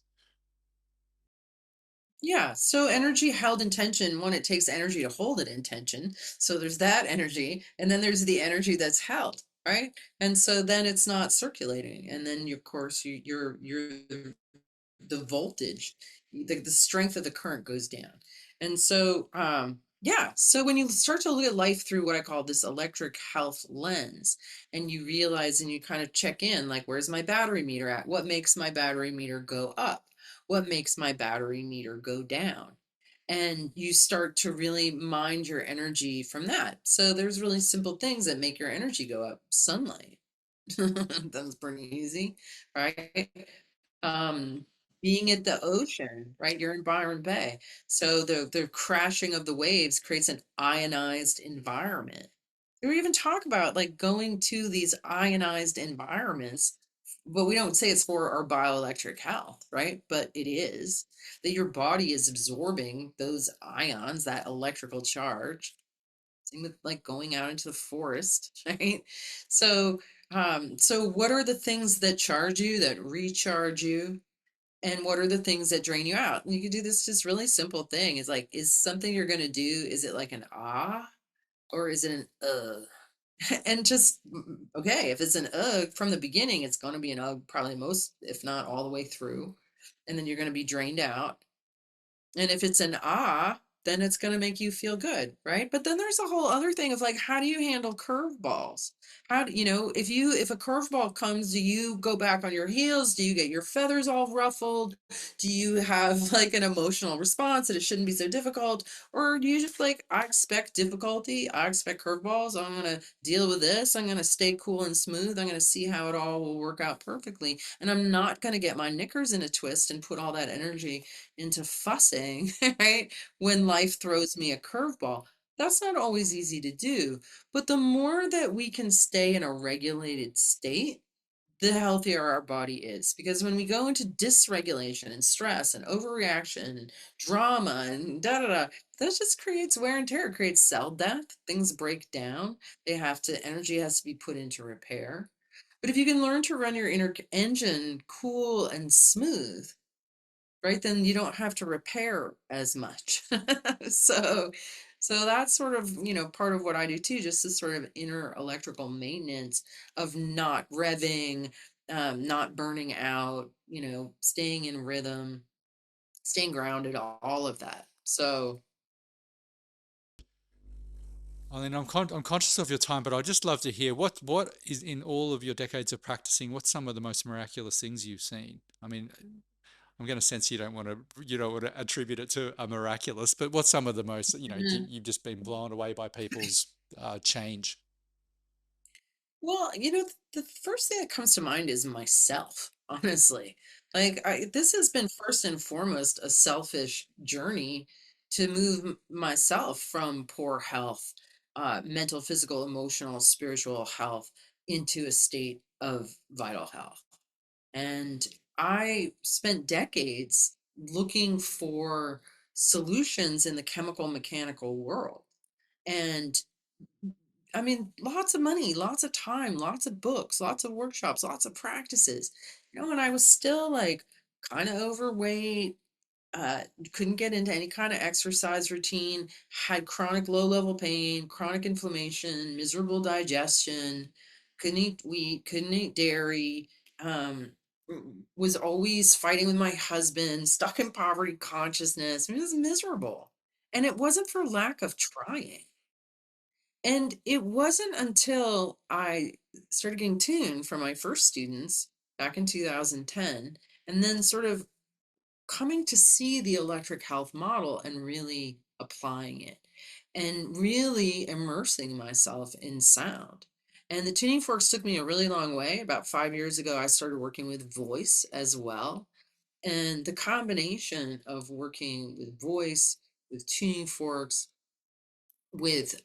Yeah. So energy held in tension, one, it takes energy to hold it in tension. So there's that energy, and then there's the energy that's held, right? And so then it's not circulating. And then of course you're the voltage, the strength of the current goes down. And so, yeah, so when you start to look at life through what I call this electric health lens, and you realize and you kind of check in, like, where's my battery meter at? What makes my battery meter go up? What makes my battery meter go down? And you start to really mind your energy from that. So there's really simple things that make your energy go up. Sunlight, That's pretty easy, right? Um, being at the ocean, right? You're in Byron Bay. So the crashing of the waves creates an ionized environment. We even talk about like going to these ionized environments, but we don't say it's for our bioelectric health, right? But it is that your body is absorbing those ions, that electrical charge. Same with like going out into the forest, right? So, so what are the things that charge you, that recharge you? And what are the things that drain you out? And you can do this just really simple thing. Is like, is something you're gonna do, is it like an ah or is it an And just okay, if it's an from the beginning, it's gonna be an probably most, if not all the way through. And then you're gonna be drained out. And if it's an ah, then it's going to make you feel good, right? But then there's a whole other thing of like, how do you handle curveballs? How do you know if a curveball comes, do you go back on your heels? Do you get your feathers all ruffled? Do you have like an emotional response that it shouldn't be so difficult? Or do you just like, I expect difficulty, I expect curveballs, I'm going to deal with this, I'm going to stay cool and smooth, I'm going to see how it all will work out perfectly. And I'm not going to get my knickers in a twist and put all that energy into fussing, right? When life throws me a curveball. That's not always easy to do. But the more that we can stay in a regulated state, the healthier our body is. Because when we go into dysregulation and stress and overreaction and drama and da da da, that just creates wear and tear, it creates cell death. Things break down. Energy has to be put into repair. But if you can learn to run your inner engine cool and smooth, right, then you don't have to repair as much. so so that's sort of, part of what I do too, just this sort of inner electrical maintenance of not revving, not burning out, staying in rhythm, staying grounded, all of that. So I mean, I'm conscious of your time, but I'd just love to hear what is in all of your decades of practicing. What's some of the most miraculous things you've seen? I mean, I'm going to sense you don't want to attribute it to a miraculous, but what's some of the most you've just been blown away by people's change. well, the first thing that comes to mind is myself, honestly. Like, this has been first and foremost a selfish journey to move myself from poor health, mental, physical, emotional, spiritual health into a state of vital health. And I spent decades looking for solutions in the chemical mechanical world. And I mean, lots of money, lots of time, lots of books, lots of workshops, lots of practices. And I was still like kind of overweight, couldn't get into any kind of exercise routine, had chronic low level pain, chronic inflammation, miserable digestion, couldn't eat wheat, couldn't eat dairy, was always fighting with my husband, stuck in poverty consciousness. It was miserable. And it wasn't for lack of trying. And it wasn't until I started getting tuned from my first students back in 2010, and then sort of coming to see the electric health model and really applying it and really immersing myself in sound. And the tuning forks took me a really long way. About 5 years ago, I started working with voice as well. And the combination of working with voice, with tuning forks, with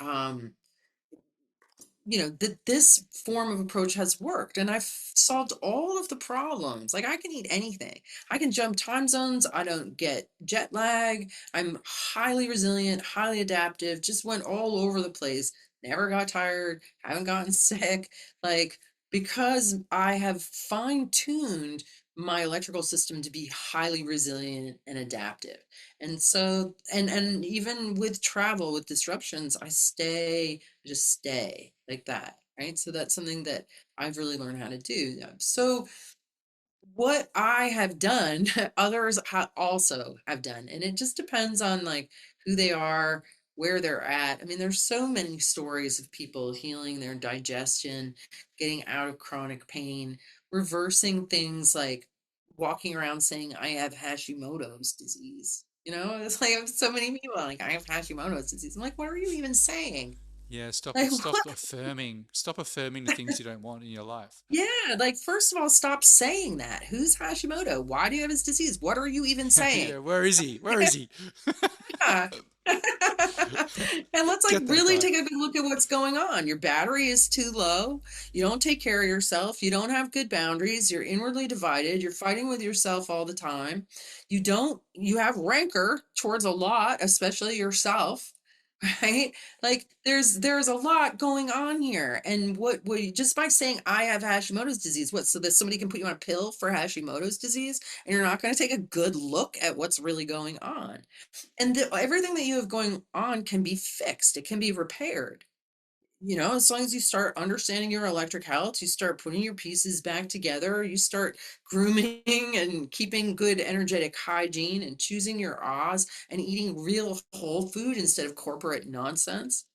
that this form of approach has worked, and I've solved all of the problems. Like, I can eat anything, I can jump time zones, I don't get jet lag, I'm highly resilient, highly adaptive, just went all over the place, never got tired, haven't gotten sick, like, because I have fine-tuned my electrical system to be highly resilient and adaptive. And so, and even with travel, with disruptions, just stay like that, right? So that's something that I've really learned how to do. So what I have done, others also have done, and it just depends on like who they are, where they're at. I mean, there's so many stories of people healing their digestion, getting out of chronic pain, reversing things like walking around saying, I have Hashimoto's disease. It's like so many people are like, I have Hashimoto's disease. I'm like, what are you even saying? Yeah, Like, stop what? affirming the things you don't want in your life. Yeah, like first of all, stop saying that. Who's Hashimoto? Why do you have his disease? What are you even saying? Yeah, where is he? Where is he? Yeah. And let's like Get that really guy. take a good look at what's going on. Your battery is too low. You don't take care of yourself. You don't have good boundaries. You're inwardly divided. You're fighting with yourself all the time. You have rancor towards a lot, especially yourself, right? Like there's a lot going on here. And just by saying I have Hashimoto's disease, what, so that somebody can put you on a pill for Hashimoto's disease and you're not going to take a good look at what's really going on. And everything that you have going on can be fixed. It can be repaired. As long as you start understanding your electric health, you start putting your pieces back together, you start grooming and keeping good energetic hygiene and choosing your ahs and eating real whole food instead of corporate nonsense.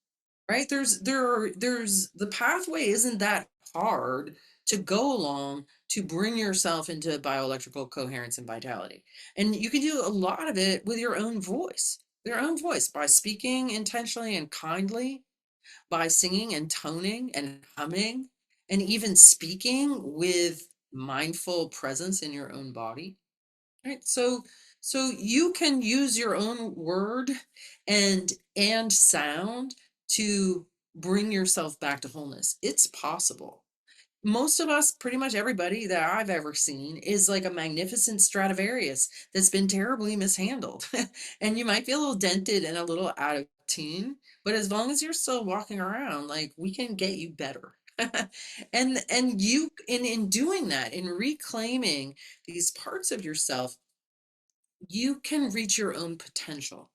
Right? There's the pathway isn't that hard to go along to bring yourself into bioelectrical coherence and vitality. And you can do a lot of it with your own voice by speaking intentionally and kindly, by singing and toning and humming, and even speaking with mindful presence in your own body. Right. So you can use your own word and sound to bring yourself back to wholeness. It's possible. Most of us, pretty much everybody that I've ever seen, is like a magnificent Stradivarius that's been terribly mishandled. And you might be a little dented and a little out of tune, but as long as you're still walking around, like we can get you better. And you in doing that, in reclaiming these parts of yourself, you can reach your own potential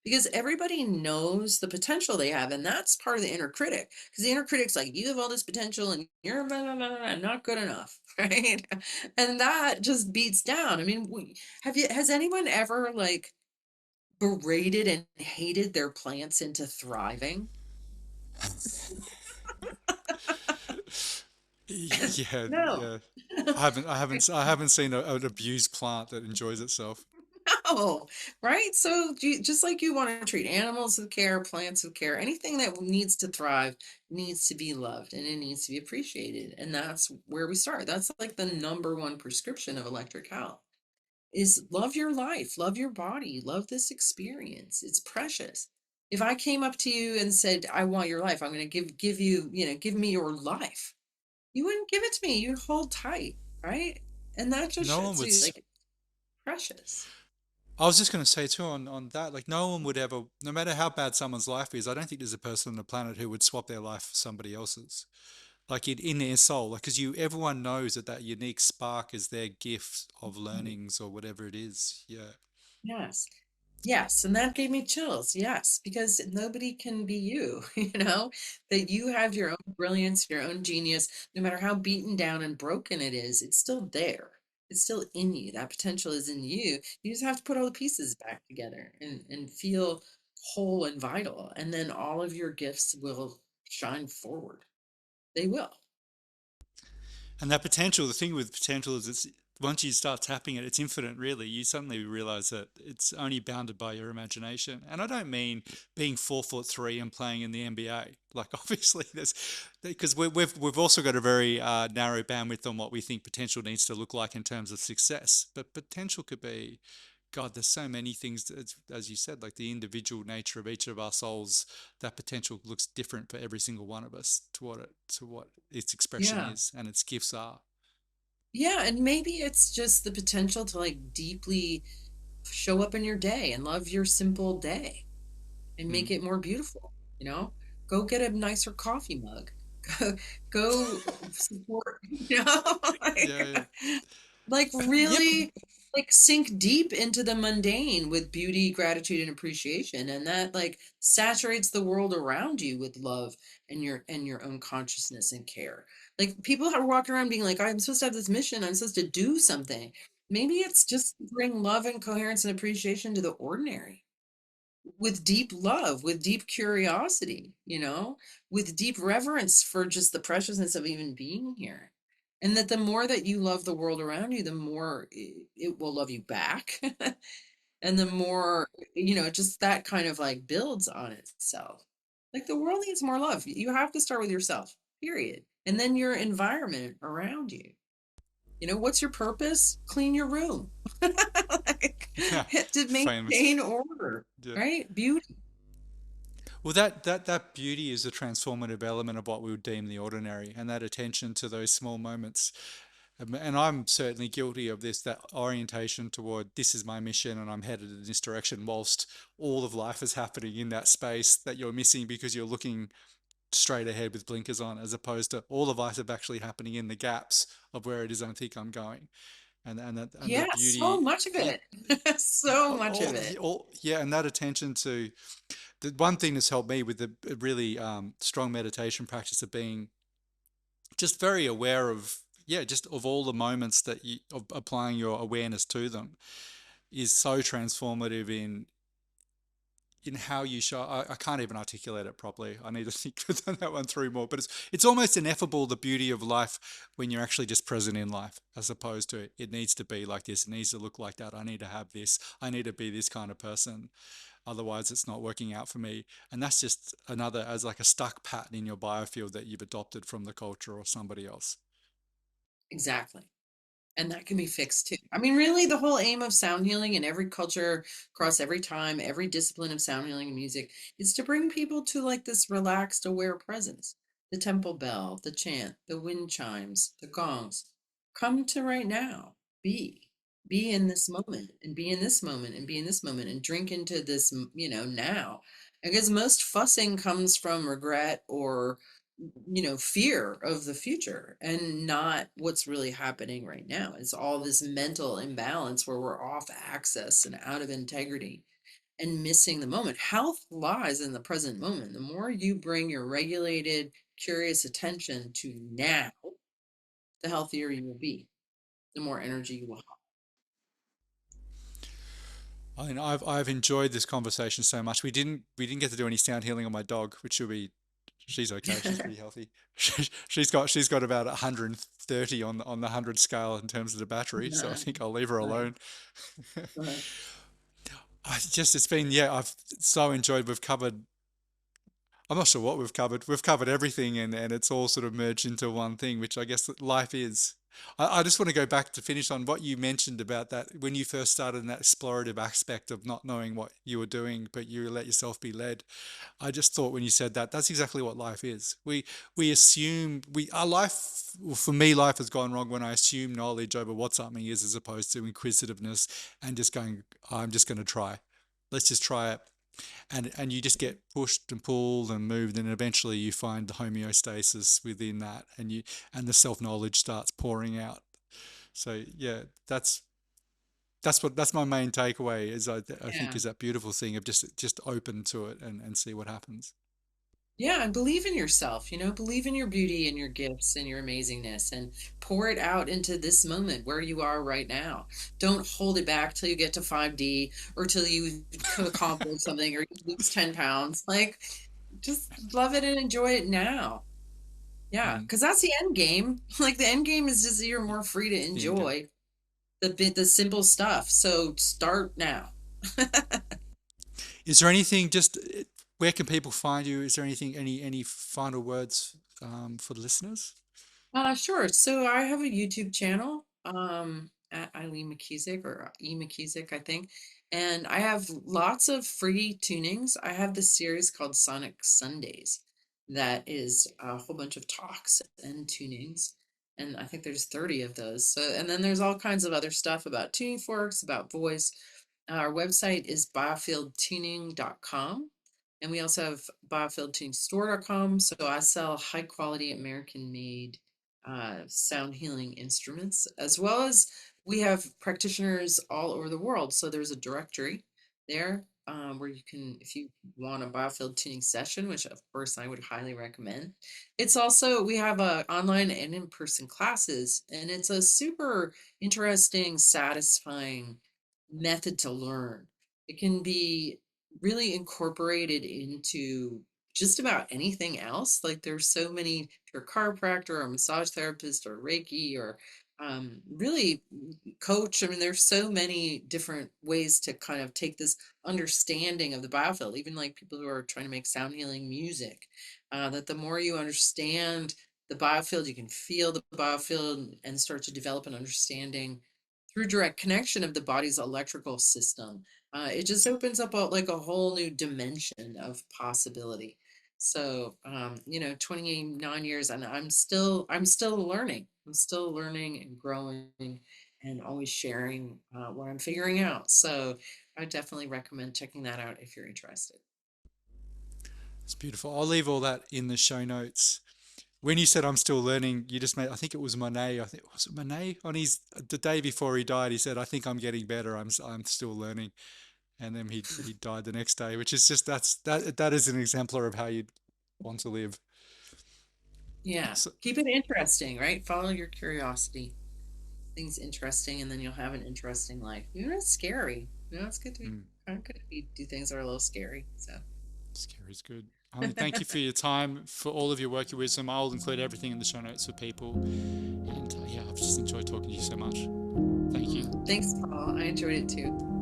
because everybody knows the potential they have, and that's part of the inner critic, because the inner critic's like, you have all this potential and you're blah, blah, blah, blah, not good enough. Right? And that just beats down. I mean, has anyone ever like berated and hated their plants into thriving? Yeah, No. yeah. I haven't seen an abused plant that enjoys itself. No, right? So just like you want to treat animals with care, plants with care, anything that needs to thrive needs to be loved and it needs to be appreciated. And that's where we start. That's like the number one prescription of electric health is love your life, love your body, love this experience. It's precious. If I came up to you and said, I want your life, I'm going to give you, give me your life. You wouldn't give it to me. You'd hold tight, right? And that just No one shows would. you like it's precious. I was just going to say too on that, like no one would ever, no matter how bad someone's life is, I don't think there's a person on the planet who would swap their life for somebody else's. Like in their soul, like because everyone knows that that unique spark is their gift of learnings or whatever it is. Yeah. Yes. Yes, and that gave me chills. Yes, because nobody can be you, that you have your own brilliance, your own genius, no matter how beaten down and broken it is, it's still there. It's still in you. That potential is in you. You just have to put all the pieces back together and feel whole and vital. And then all of your gifts will shine forward. They will. And that potential, the thing with potential is it's once you start tapping it, it's infinite, really. You suddenly realize that it's only bounded by your imagination. And I don't mean being 4'3" and playing in the NBA. Like, obviously, there's because we've also got a very narrow bandwidth on what we think potential needs to look like in terms of success. But potential could be, God, there's so many things, that, as you said, like the individual nature of each of our souls, that potential looks different for every single one of us to what its expression Yeah. is and its gifts are. Yeah. And maybe it's just the potential to like deeply show up in your day and love your simple day and Mm. make it more beautiful, you know? Go get a nicer coffee mug. Go, go support, Yeah, yeah. like Yep. really like sink deep into the mundane with beauty, gratitude, and appreciation. And that like saturates the world around you with love and your own consciousness and care. Like people are walking around being like, I'm supposed to have this mission, I'm supposed to do something. Maybe it's just to bring love and coherence and appreciation to the ordinary with deep love, with deep curiosity, with deep reverence for just the preciousness of even being here. And that the more that you love the world around you, the more it will love you back. And the more, just that kind of like builds on itself. Like the world needs more love. You have to start with yourself, period. And then your environment around you. What's your purpose? Clean your room. Like, Yeah, to famous. maintain order, Yeah. right? Beauty. Well, that beauty is a transformative element of what we would deem the ordinary, and that attention to those small moments. And I'm certainly guilty of this, that orientation toward this is my mission and I'm headed in this direction, whilst all of life is happening in that space that you're missing because you're looking straight ahead with blinkers on, as opposed to all of life is actually happening in the gaps of where it is I think I'm going. And the Yeah, so beauty, much of the it. So much of it. yeah, and that attention to the one thing that's helped me with the really strong meditation practice of being just very aware of, yeah, just of all the moments that you of applying your awareness to them is so transformative in how you show. I can't even articulate it properly. I need to think that one through more. But it's almost ineffable, the beauty of life when you're actually just present in life, as opposed to it needs to be like this, it needs to look like that. I need to have this. I need to be this kind of person. Otherwise, it's not working out for me. And that's just another, as like a stuck pattern in your biofield that you've adopted from the culture or somebody else. Exactly. And that can be fixed too. I mean, really, the whole aim of sound healing in every culture, across every time, every discipline of sound healing and music is to bring people to like this relaxed, aware presence. The temple bell, the chant, the wind chimes, the gongs. Come to right now. Be. Be in this moment and be in this moment and be in this moment and drink into this, now. Because most fussing comes from regret or fear of the future and not what's really happening right now. It's all this mental imbalance where we're off axis and out of integrity and missing the moment. Health lies in the present moment. The more you bring your regulated, curious attention to now, the healthier you will be, the more energy you will have. I mean, I've enjoyed this conversation so much. We didn't get to do any sound healing on my dog, which should be she's okay. She's pretty healthy. She's got about 130 on the 100 scale in terms of the battery, so I think I'll leave her Nice. alone. It's been, yeah, I've so enjoyed. We've covered, I'm not sure what we've covered. We've covered everything, and it's all sort of merged into one thing, which I guess that life is. I just want to go back to finish on what you mentioned about that when you first started in that explorative aspect of not knowing what you were doing, but you let yourself be led. I just thought when you said that, that's exactly what life is. We assume we our life. Well, for me, life has gone wrong when I assume knowledge over what something is, as opposed to inquisitiveness and just going, I'm just going to try. Let's just try it, and you just get pushed and pulled and moved, and eventually you find the homeostasis within that, and the self knowledge starts pouring out. So yeah, that's my main takeaway. Is I think Yeah. is that beautiful thing of just open to it and see what happens. Yeah, and believe in yourself, believe in your beauty and your gifts and your amazingness and pour it out into this moment where you are right now. Don't hold it back till you get to 5D or till you accomplish something or you lose 10 pounds. Like, just love it and enjoy it now. Yeah, Mm. because that's the end game. Like, the end game is just you're more free to The end game. enjoy the simple stuff. So start now. Is there anything just where can people find you? Is there anything any final words for the listeners? Sure. So I have a YouTube channel, at Eileen McKusick or E McKusick, I think. And I have lots of free tunings. I have this series called Sonic Sundays that is a whole bunch of talks and tunings. And I think there's 30 of those. So, and then there's all kinds of other stuff about tuning forks, about voice. Our website is biofieldtuning.com. And we also have biofieldtuningstore.com. So I sell high quality American made sound healing instruments, as well as we have practitioners all over the world. So there's a directory there where you can, if you want a biofield tuning session, which of course I would highly recommend. It's also, we have online and in person classes, and it's a super interesting, satisfying method to learn. It can be really incorporated into just about anything else. Like there's so many, if you're a chiropractor or a massage therapist or Reiki or really coach. I mean, there's so many different ways to kind of take this understanding of the biofield, even like people who are trying to make sound healing music, that the more you understand the biofield, you can feel the biofield and start to develop an understanding through direct connection of the body's electrical system. It just opens up like a whole new dimension of possibility. So, 29 years, and I'm still learning. I'm still learning and growing and always sharing what I'm figuring out. So I definitely recommend checking that out if you're interested. It's beautiful. I'll leave all that in the show notes. When you said I'm still learning, you just made, I think it was Monet. I think, was it Monet? On his, the day before he died, he said, I think I'm getting better. I'm still learning. And then he died the next day, which is just, that is an exemplar of how you want to live. Yeah. So, Keep it interesting, right? Follow your curiosity. Things interesting, and then you'll have an interesting life. It's scary. It's good to be mm, kind of good to do things that are a little scary. So scary is good. I mean, thank you for your time, for all of your work, your wisdom. I'll include everything in the show notes for people. And yeah, I've just enjoyed talking to you so much. Thank you. Thanks, Paul. I enjoyed it too.